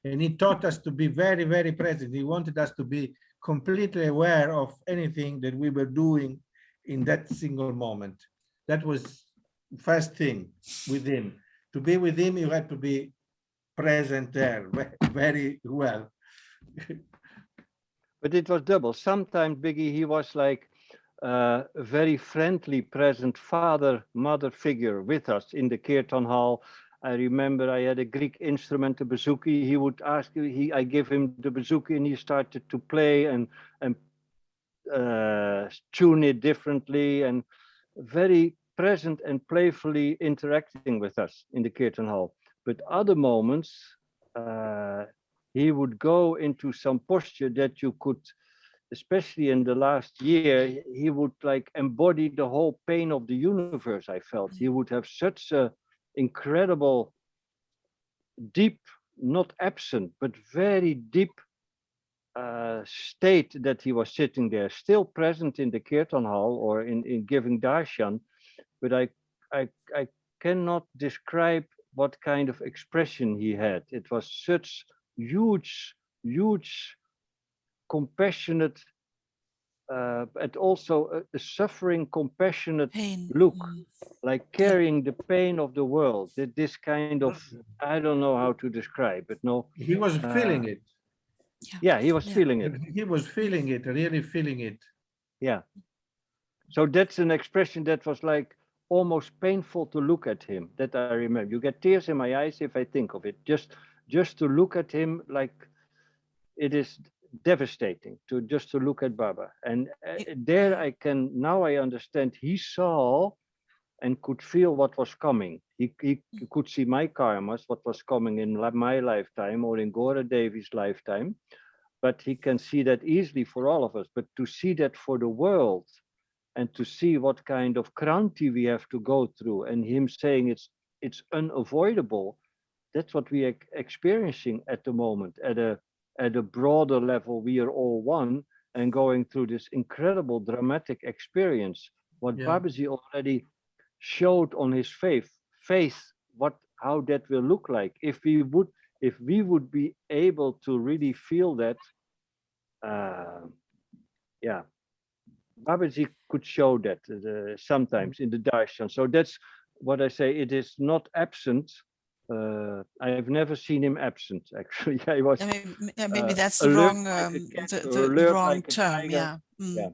And he taught us to be very, very present. He wanted us to be completely aware of anything that we were doing in that single moment. That was first thing with him. To be with him, you had to be present there very well. But it was double. Sometimes Biggie, he was like a very friendly, present father, mother figure with us in the Kirtan hall. I remember I had a Greek instrument, the bouzouki. He would ask, I give him the bouzouki and he started to play and tune it differently, and very present and playfully interacting with us in the Kirtan hall. But other moments, he would go into some posture that you could, especially in the last year, he would like embody the whole pain of the universe. I felt he would have such a incredible, deep, not absent, but very deep state that he was sitting there, still present in the Kirtan hall or in giving darshan, but I cannot describe what kind of expression he had. It was such huge, compassionate, but also a suffering, compassionate look, like carrying the pain of the world. This kind of, I don't know how to describe it. No, he was feeling it. Yeah, he was feeling it. He was feeling it, really feeling it. Yeah. So that's an expression that was like almost painful to look at him, that I remember. You get tears in my eyes if I think of it. Just to look at him, like it is devastating just to look at Baba. And there now I understand he saw and could feel what was coming. He could see my karmas, what was coming in my lifetime or in Gora Devi's lifetime, but he can see that easily for all of us. But to see that for the world and to see what kind of kranti we have to go through, and him saying it's unavoidable, that's what we are experiencing at the moment at a broader level. We are all one and going through this incredible dramatic experience. What Babaji already showed on his face, how that will look like if we would be able to really feel that. Babaji could show that sometimes in the darshan. So that's what I say. It is not absent, I've never seen him absent. Actually, I was Maybe that's the alert wrong like a cat or the alert wrong like a term. tiger. Yeah. Yeah.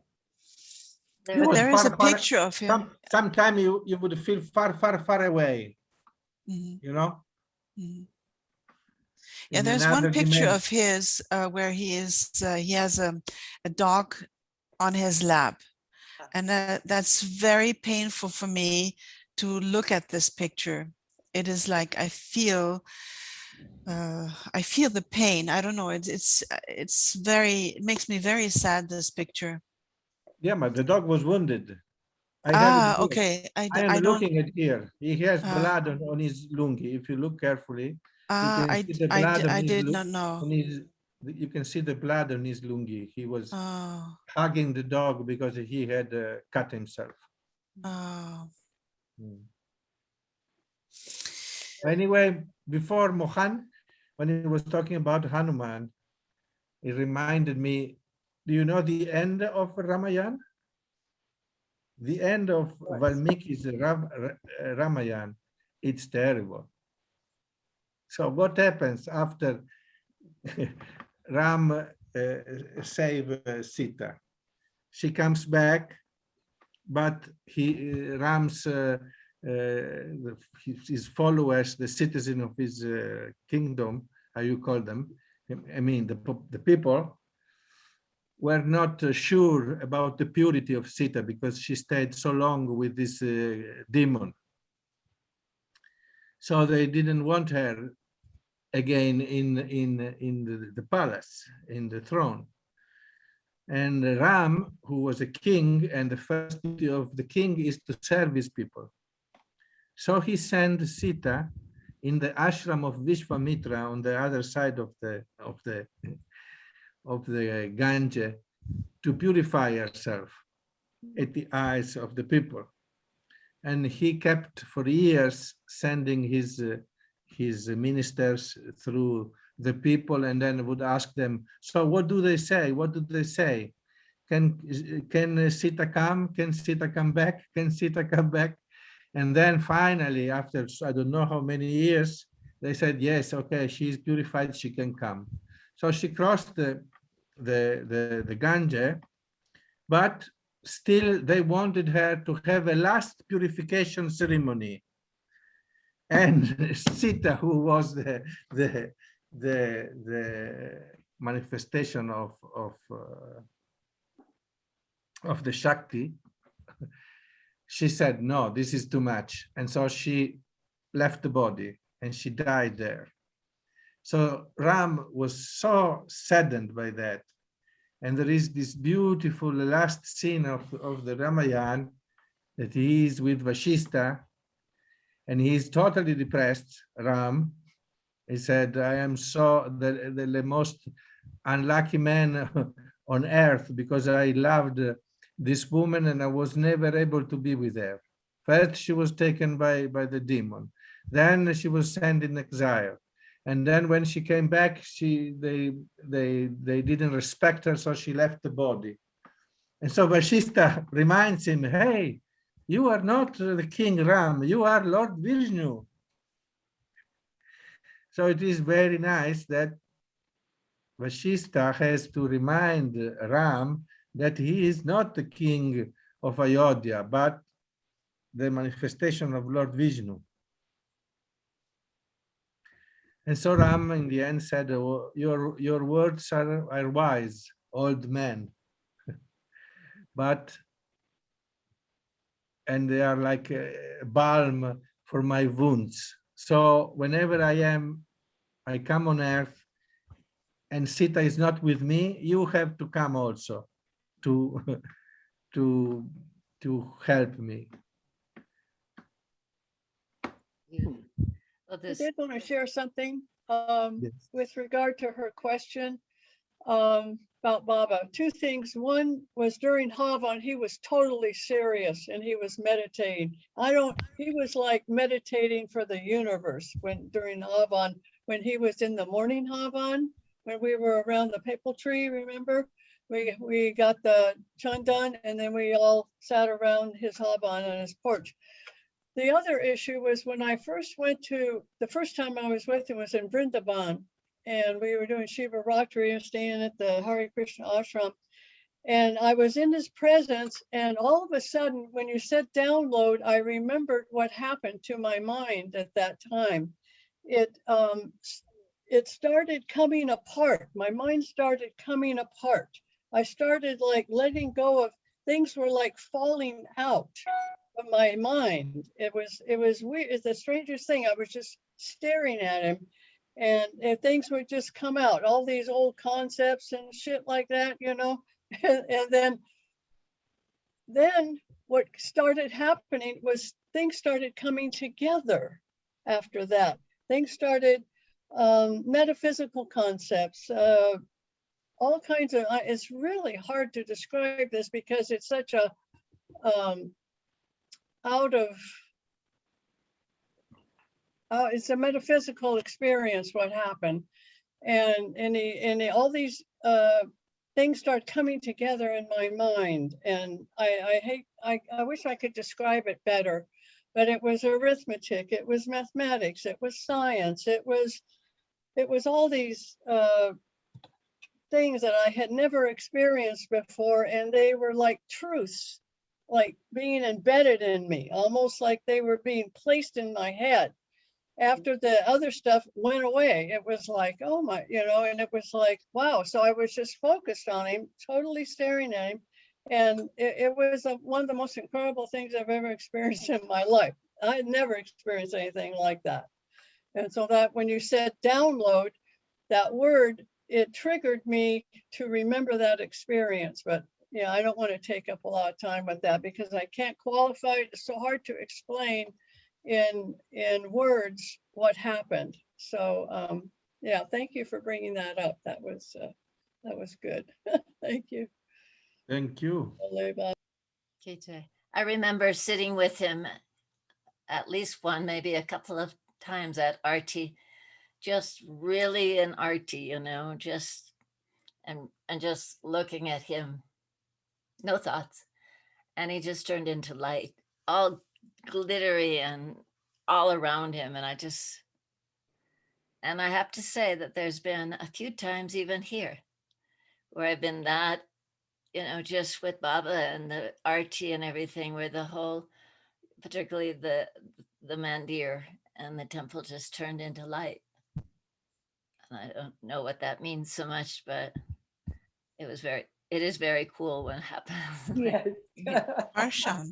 He But was there is a far, picture of him. Sometimes you would feel far away, Mhm. you know? Mhm. Yeah, In there's one another picture dimension. of his where he has a dog on his lap. And that's very painful for me to look at this picture. It is like I feel the pain. I don't know. It's very, it makes me very sad, this picture. Yeah, but the dog was wounded. I have it here. Okay. I am I don't. looking at here. He has blood on his lungi. If you look carefully, you can see the blood on I his did not know. you can see the blood on his lungi. He was Oh. hugging the dog because he had cut himself. Oh. Anyway, before Mohan, when he was talking about Hanuman, it reminded me, do you know the end of Ramayana? The end of Valmiki's Ramayana, it's terrible. So what happens after Ram save Sita? She comes back, but Ram's his followers, the citizen of his kingdom, how you call them? I mean the people were not sure about the purity of Sita because she stayed so long with this demon. So they didn't want her again in the palace, in the throne. And Ram, who was a king, and the first duty of the king is to serve his people. So he sent Sita in the ashram of Vishwamitra on the other side of the Ganges to purify herself at the eyes of the people. And he kept for years sending his ministers through the people, and then would ask them, so what do they say? What do they say? Can Sita come? Can Sita come back? Can Sita come back? And then finally, after I don't know how many years, they said, yes, okay, she's purified, she can come. So she crossed the Ganges, but still they wanted her to have a last purification ceremony. And Sita, who was the manifestation of the Shakti, she said, no, this is too much. And so she left the body and she died there. So Ram was so saddened by that. And there is this beautiful last scene of the Ramayana that he is with Vashishta and he is totally depressed, Ram. He said, I am so the most unlucky man on earth because I loved this woman and I was never able to be with her. First, she was taken by the demon. Then she was sent in exile. And then when she came back, they didn't respect her, so she left the body. And so Vashishta reminds him, hey, you are not the King Ram, you are Lord Vishnu. So it is very nice that Vashishta has to remind Ram that he is not the king of Ayodhya, but the manifestation of Lord Vishnu. And so Ram in the end said, oh, your words are wise, old man. And they are like a balm for my wounds. So whenever I come on earth and Sita is not with me, you have to come also to help me. I did want to share something Yes. with regard to her question about Baba. Two things. One was during Havan, he was totally serious and he was meditating. He was like meditating for the universe during Havan, when he was in the morning Havan, when we were around the maple tree, remember? We got the chandan and then we all sat around his Havan on his porch. the other issue was when I first went to, the first time I was with him was in Vrindavan, and we were doing Shiva Ratri and staying at the Hare Krishna Ashram. And I was in his presence, and all of a sudden, when you said download, I remembered what happened to my mind at that time. It started coming apart. My mind started coming apart. I started like letting go of things, were like falling out of my mind. It was weird. It's the strangest thing. I was just staring at him, and things would just come out, all these old concepts and shit like that, you know. And then what started happening was things started coming together after that. Things started, metaphysical concepts, all kinds of, it's really hard to describe this because it's such a, it's a metaphysical experience what happened. And all these things start coming together in my mind. And I wish I could describe it better, but it was arithmetic, it was mathematics, it was science, it was all these things that I had never experienced before, and they were like truths, like being embedded in me, almost like they were being placed in my head. After the other stuff went away, it was like, oh my, you know, and it was like, wow. So I was just focused on him, totally staring at him. And it was one of the most incredible things I've ever experienced in my life. I had never experienced anything like that. And so that when you said download, that word, it triggered me to remember that experience. But yeah, I don't want to take up a lot of time with that because I can't qualify it. It's so hard to explain in words what happened. So yeah, thank you for bringing that up. That was good. Thank you. Thank you. I remember sitting with him at least one, maybe a couple of times at Arti, just really in Arti, you know, just and just looking at him, no thoughts, and he just turned into light, all glittery and all around him. And I have to say that there's been a few times even here where I've been that, you know, just with Baba and the Arti and everything, where the whole, particularly the mandir and the temple just turned into light. And I don't know what that means so much, but it is very cool when it happens. Yes. Ashram.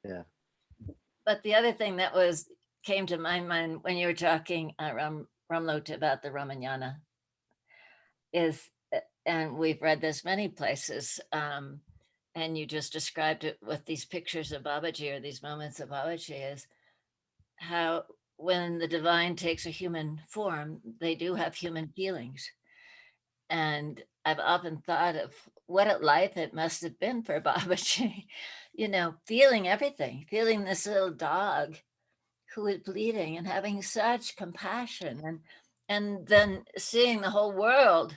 Yeah. But the other thing that came to my mind when you were talking, Ramlot, about the Ramayana is, and we've read this many places, and you just described it with these pictures of Babaji, or these moments of Babaji, is how when the divine takes a human form, they do have human feelings. And I've often thought of what a life it must have been for Babaji, you know, feeling everything, feeling this little dog who was bleeding and having such compassion, and then seeing the whole world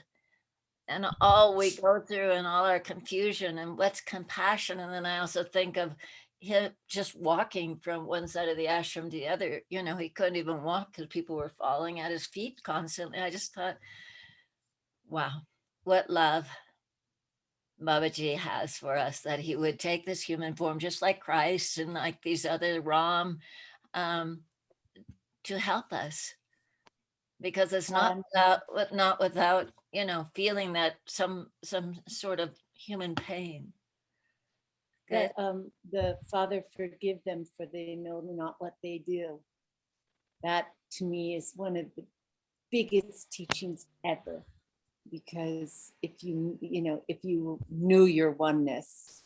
and all we go through and all our confusion and what's compassion. And then I also think of him just walking from one side of the ashram to the other. You know, he couldn't even walk because people were falling at his feet constantly. I just thought, wow, what love Babaji has for us, that he would take this human form just like Christ and like these other Ram, to help us, because it's not without, you know, feeling that some sort of human pain. That the Father, forgive them, for they know not what they do. That to me is one of the biggest teachings ever, because if you knew your oneness,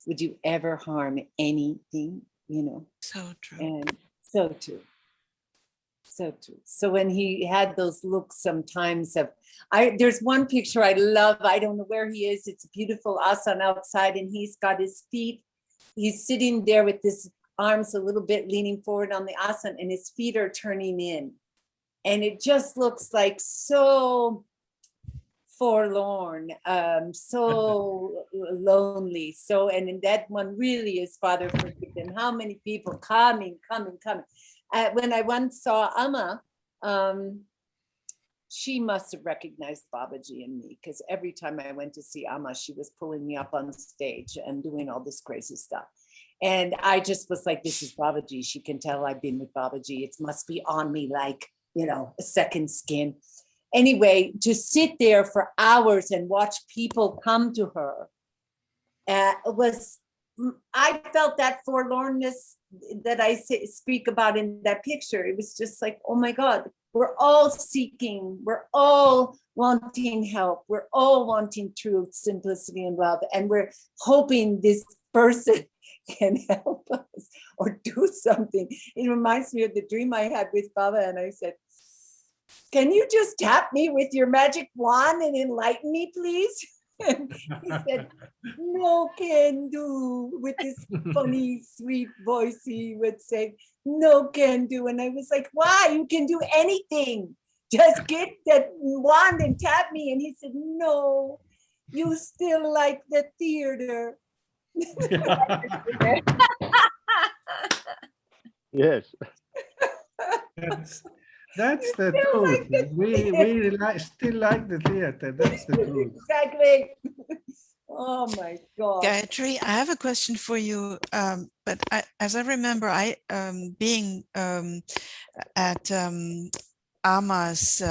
would you ever harm anything? You know. So true. And so true. So true. So when he had those looks sometimes of, there's one picture I love. I don't know where he is. It's a beautiful asana outside, and he's got his feet. He's sitting there with his arms a little bit leaning forward on the asana, and his feet are turning in. And it just looks like so forlorn, so lonely. So, and in that one really is Father forgive them. How many people coming. When I once saw Amma, she must have recognized Babaji in me, because every time I went to see Amma, she was pulling me up on stage and doing all this crazy stuff. And I just was like, this is Babaji. She can tell I've been with Babaji. It must be on me like, you know, a second skin. Anyway, to sit there for hours and watch people come to her I felt that forlornness that I speak about in that picture. It was just like, oh my God, we're all seeking, we're all wanting help, we're all wanting truth, simplicity, and love. And we're hoping this person can help us or do something. It reminds me of the dream I had with Baba, and I said, can you just tap me with your magic wand and enlighten me, please? And he said, no can do, with this funny, sweet voice. He would say, no can do. And I was like, why? You can do anything. Just get that wand and tap me. And he said, no, you still like the theater. Yes. That's the truth. We still like the theater. That's the truth. Exactly. Oh my God. Gayatri, I have a question for you. But as I remember, being at Amma's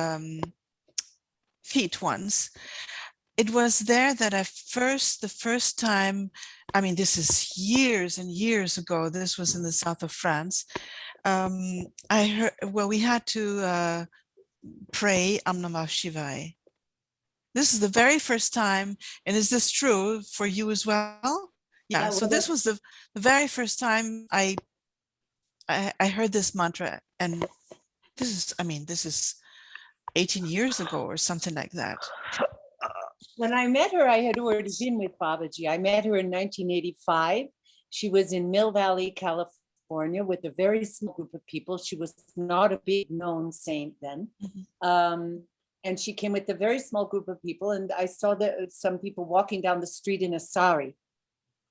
feet once, it was there that the first time, I mean, this is years and years ago, this was in the south of France. I heard, well, we had to pray Om Namah Shivaya. This is the very first time, and is this true for you as well? Yeah, so this was the very first time I heard this mantra, and this is 18 years ago or something like that. When I met her, I had already been with Babaji. I met her in 1985. She was in Mill Valley, California, with a very small group of people. She was not a big known saint then. And she came with a very small group of people, and I saw that some people walking down the street in a sari.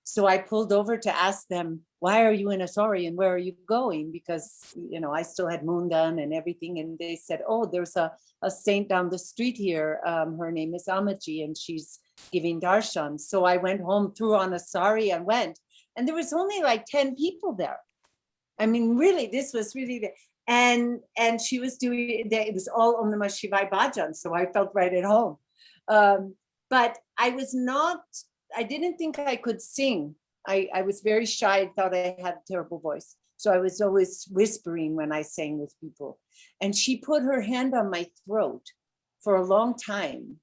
So I pulled over to ask them, why are you in a sari and where are you going? Because, you know, I still had Mundan and everything. And they said, oh, there's a saint down the street here. Her name is Amaji, and she's giving darshan. So I went home, threw on a sari and went. And there was only like 10 people there. I mean, really, this was really the, and she was doing, it was all Om Namah Shivaya bhajan, so I felt right at home. But I didn't think I could sing. I was very shy. I thought I had a terrible voice. So I was always whispering when I sang with people. And she put her hand on my throat for a long time.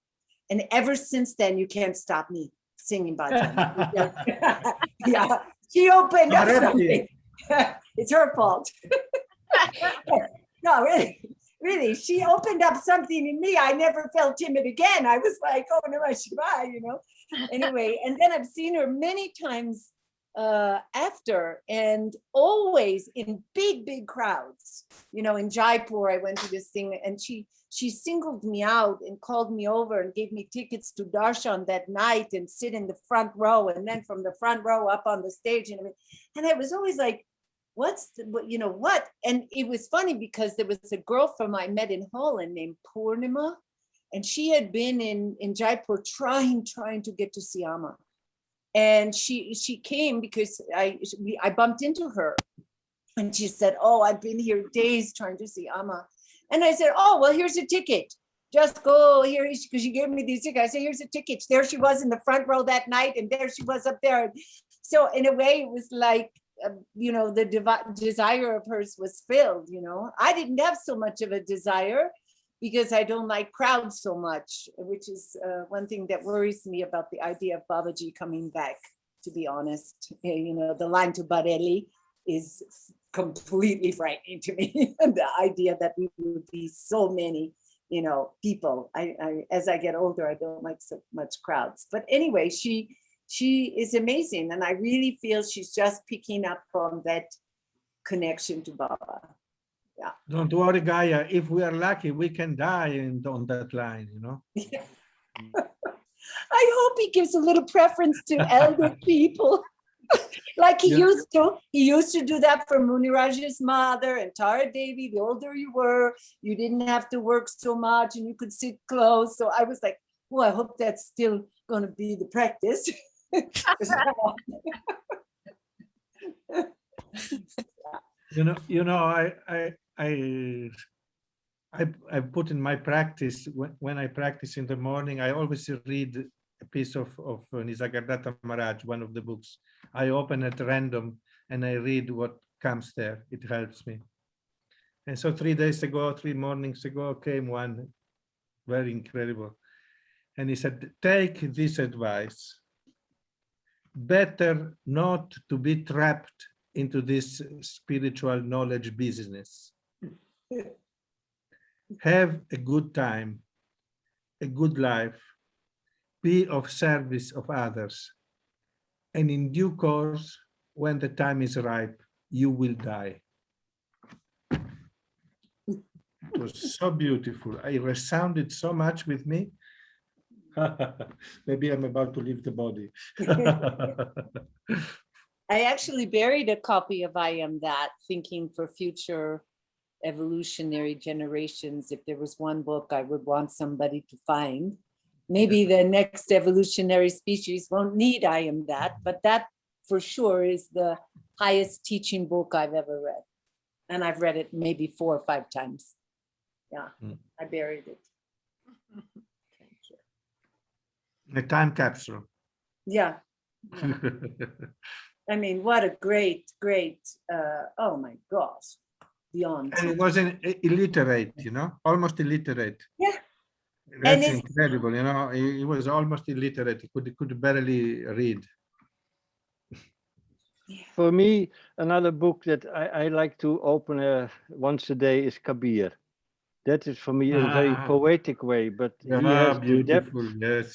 And ever since then, you can't stop me singing bhajan. Yeah, she opened up something. It's her fault. No, really, she opened up something in me. I never felt timid again. I was like, oh, Namah Shivaya, you know. Anyway, and then I've seen her many times after, and always in big crowds. You know, in Jaipur, I went to this thing, and she singled me out and called me over and gave me tickets to darshan that night and sit in the front row, and then from the front row up on the stage. And I was always like, what? And it was funny because there was a girl I met in Holland named Purnima, and she had been in Jaipur trying to get to see Amma. And she came because I bumped into her, and she said, oh, I've been here days trying to see Amma. And I said, oh, well, here's a ticket. Just go here, because she gave me these tickets. I said, here's a ticket. There she was in the front row that night, and there she was up there. So in a way, it was like, you know, the desire of hers was filled, you know. I didn't have so much of a desire because I don't like crowds so much, which is one thing that worries me about the idea of Babaji coming back, to be honest. You know, the line to Bareilly is completely frightening to me. The idea that we would be so many, you know, people. I as I get older, I don't like so much crowds. But anyway, she is amazing, and I really feel she's just picking up on that connection to Baba. Yeah. Don't worry, Gaia. If we are lucky, we can die on that line, you know. I hope he gives a little preference to elder people. Like he used to. He used to do that for Muniraj's mother and Tara Devi. The older you were, you didn't have to work so much and you could sit close. So I was like, oh, I hope that's still going to be the practice. I put in my practice, when I practice in the morning, I always read a piece of Nisargadatta Maharaj, one of the books. I open at random and I read what comes there. It helps me. And so 3 mornings ago, came one very incredible. And he said, take this advice. Better not to be trapped into this spiritual knowledge business. Have a good time, a good life, be of service of others. And in due course, when the time is ripe, you will die. It was so beautiful. It resounded so much with me. Maybe I'm about to leave the body. I actually buried a copy of I Am That, thinking for future evolutionary generations, if there was one book I would want somebody to find. Maybe the next evolutionary species won't need I Am That, but that for sure is the highest teaching book I've ever read. And I've read it maybe 4 or 5 times. Yeah, I buried it. Thank you. A time capsule. Yeah. I mean, what a great, oh my gosh, beyond. And it wasn't illiterate, almost illiterate. Yeah. That's incredible, he was almost illiterate. He could barely read. For me, another book that I like to open once a day is Kabir. That is for me in a very poetic way, but he has beautiful, the depth,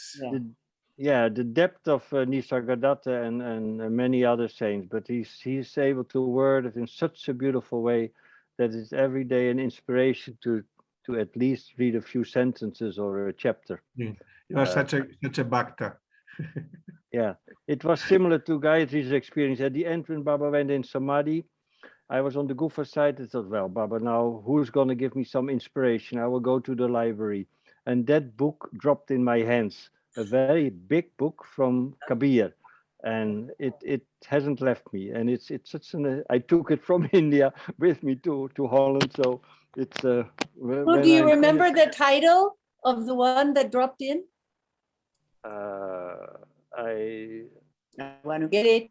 yes. the depth of Nisargadatta and many other saints, but he's able to word it in such a beautiful way that it's every day an inspiration to at least read a few sentences or a chapter. You are such a bhakta. Yeah, it was similar to Gayatri's experience. At the end, when Baba went in Samadhi, I was on the Gufa side. I thought, well, Baba, now who's going to give me some inspiration? I will go to the library. And that book dropped in my hands, a very big book from Kabir. And it hasn't left me. And it's such I took it from India with me to Holland. So it's Well, do you remember the title of the one that dropped in? I want to get it.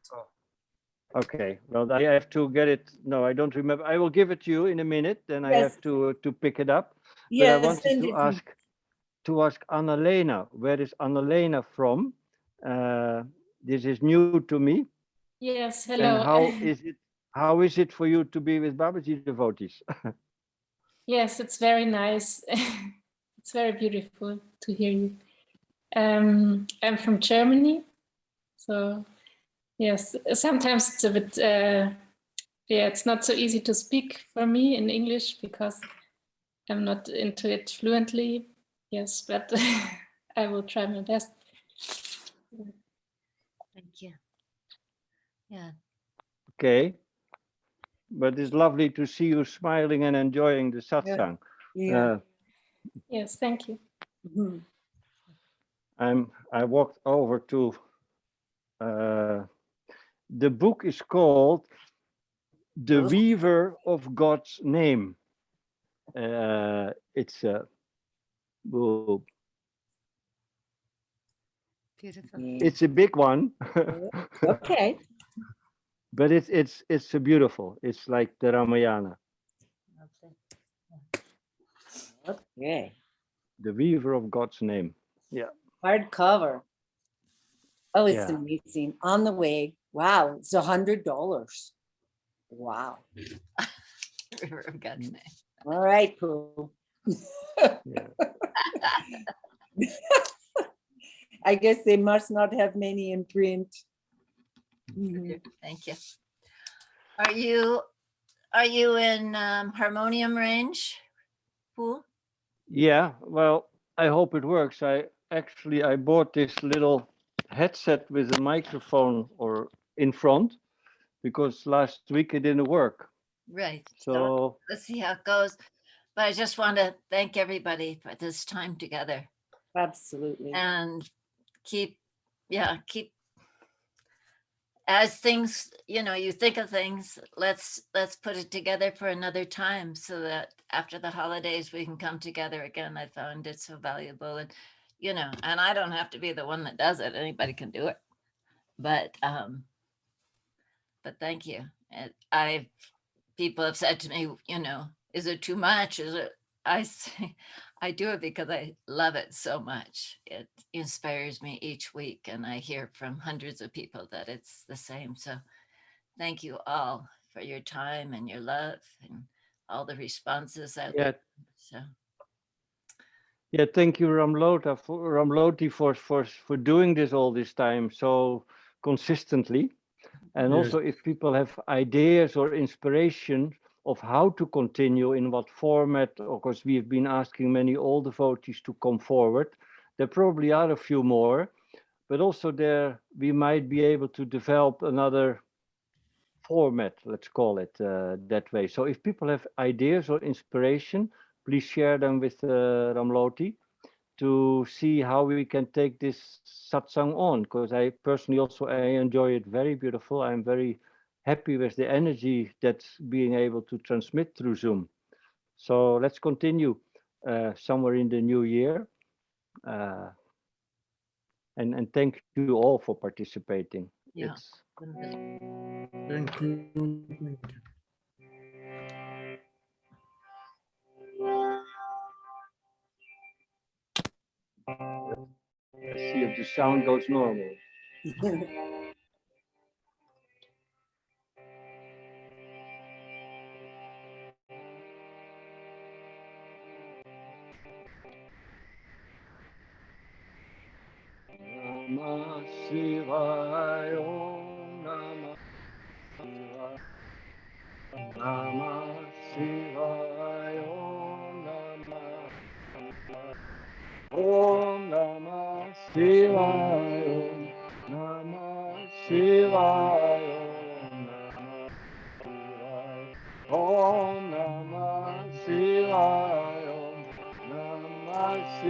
Okay, well, I have to get it. No, I don't remember. I will give it to you in a minute. Then I have to pick it up. Yes, but I wanted to ask Annalena. Where is Annalena from? This is new to me. Yes, hello. And how is it for you to be with Babaji devotees? Yes, it's very nice. It's very beautiful to hear you. I'm from Germany, so yes, sometimes it's a bit, it's not so easy to speak for me in English because I'm not into it fluently. Yes, but I will try my best. Thank you. Yeah. Okay. But it's lovely to see you smiling and enjoying the satsang. Yeah. Yes, thank you. Mm-hmm. I walked over to the book is called The Weaver of God's Name. It's a book. Beautiful. It's a big one. Okay. But it's a beautiful. It's like the Ramayana. Okay. The Weaver of God's Name. Yeah. Hardcover. Oh, it's amazing. On the way. Wow, it's $100. Wow. River of God's name. All right, Pooh. I guess they must not have many in print. Thank you. Are you in harmonium range, Pooh? Yeah, well, I hope it works. actually I bought this little headset with a microphone or in front because last week it didn't work. Right. So let's see how it goes. But I just want to thank everybody for this time together Absolutely. and keep as things, you think of things, let's put it together for another time so that after the holidays we can come together again. I found it so valuable, and and I don't have to be the one that does it. Anybody can do it. But thank you. And people have said to me, is it too much? Is it? I say, I do it because I love it so much. It inspires me each week, and I hear from hundreds of people that it's the same. So thank you all for your time and your love and all the responses out yeah, there. So yeah, thank you, Ramloti, for doing this all this time so consistently. And Yes. also, if people have ideas or inspiration of how to continue in what format, of course, we have been asking many old devotees to come forward. There probably are a few more, but also there we might be able to develop another format, let's call it that way. So if people have ideas or inspiration, please share them with Ramloti to see how we can take this satsang on, because I personally also I enjoy it very beautiful. I'm very happy with the energy that's being able to transmit through Zoom. So let's continue somewhere in the new year. And thank you all for participating. yeah. Thank you. Thank you. Let's see if the sound goes normal. Namah Shivaya, Om Namah Shivaya, Namah Shivaya, Om Namah Shivaya, Om Namah Shivaya, Om Namah Shivaya, Om Namah Shivaya, Namah Shivaya, Om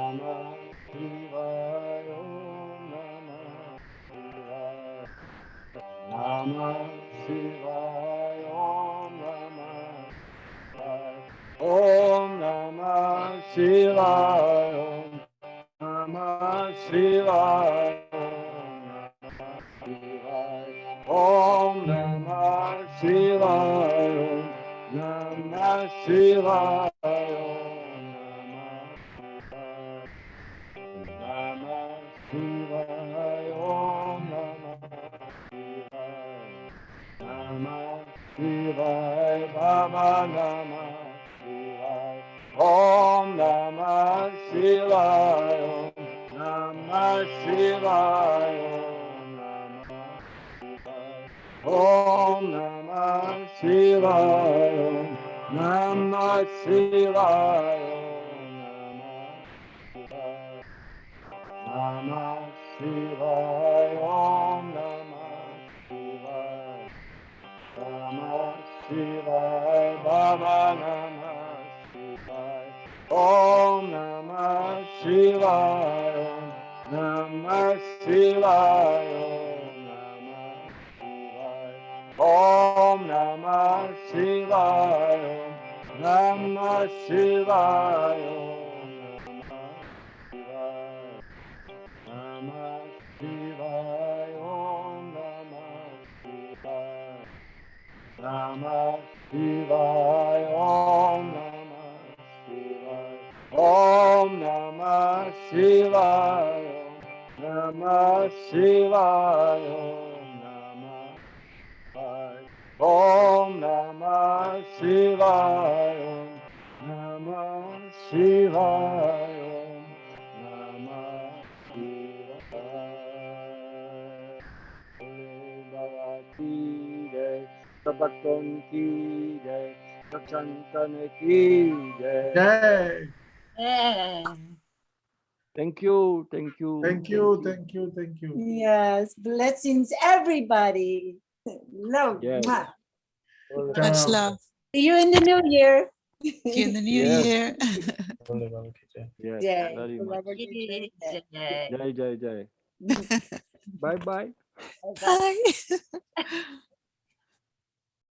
Namah Shivaya, Namah Shivaya, Om Namah Shivaya, Om Namah Shivaya, Om Namah Shivaya, Om Namah Shivaya, Om Namah Shivaya, Namah Shivaya, Om Namah Shivaya, Namah Shivaya, Baba Namah Shivaya, Om Namah Shivaya, Om Namah Shivaya, Om Namah Shivaya, Om Namah Shivaya, Namah Shivaya, Om Namah Shivaya, Namah Shivaya, Baba Namah Shivaya, Om Namah Shivaya, Namah Shivaya, Om Namah Shivaya, Namah Shivaya, Namah Shivaya, Om Namah Shivaya, Namah Shivaya, Om Namah Shivaya, Om Namah Shivaya, Namah Shivaya, Om Namah Shivaya, Namah Shivaya, Namah Shivaya. Bhagavati Jai, Sabakon ki Jai, Satsang ki jai. Yay. Yeah. Thank you, thank you. Thank you, thank you, thank you. Yes, blessings, everybody. Love. Yes. Mwah. Much Ciao. love. See you in the new year. See you in the new Yes. year. Yes, Jai. very much. Jai. Jai, jai, jai. Bye bye. Bye. Bye.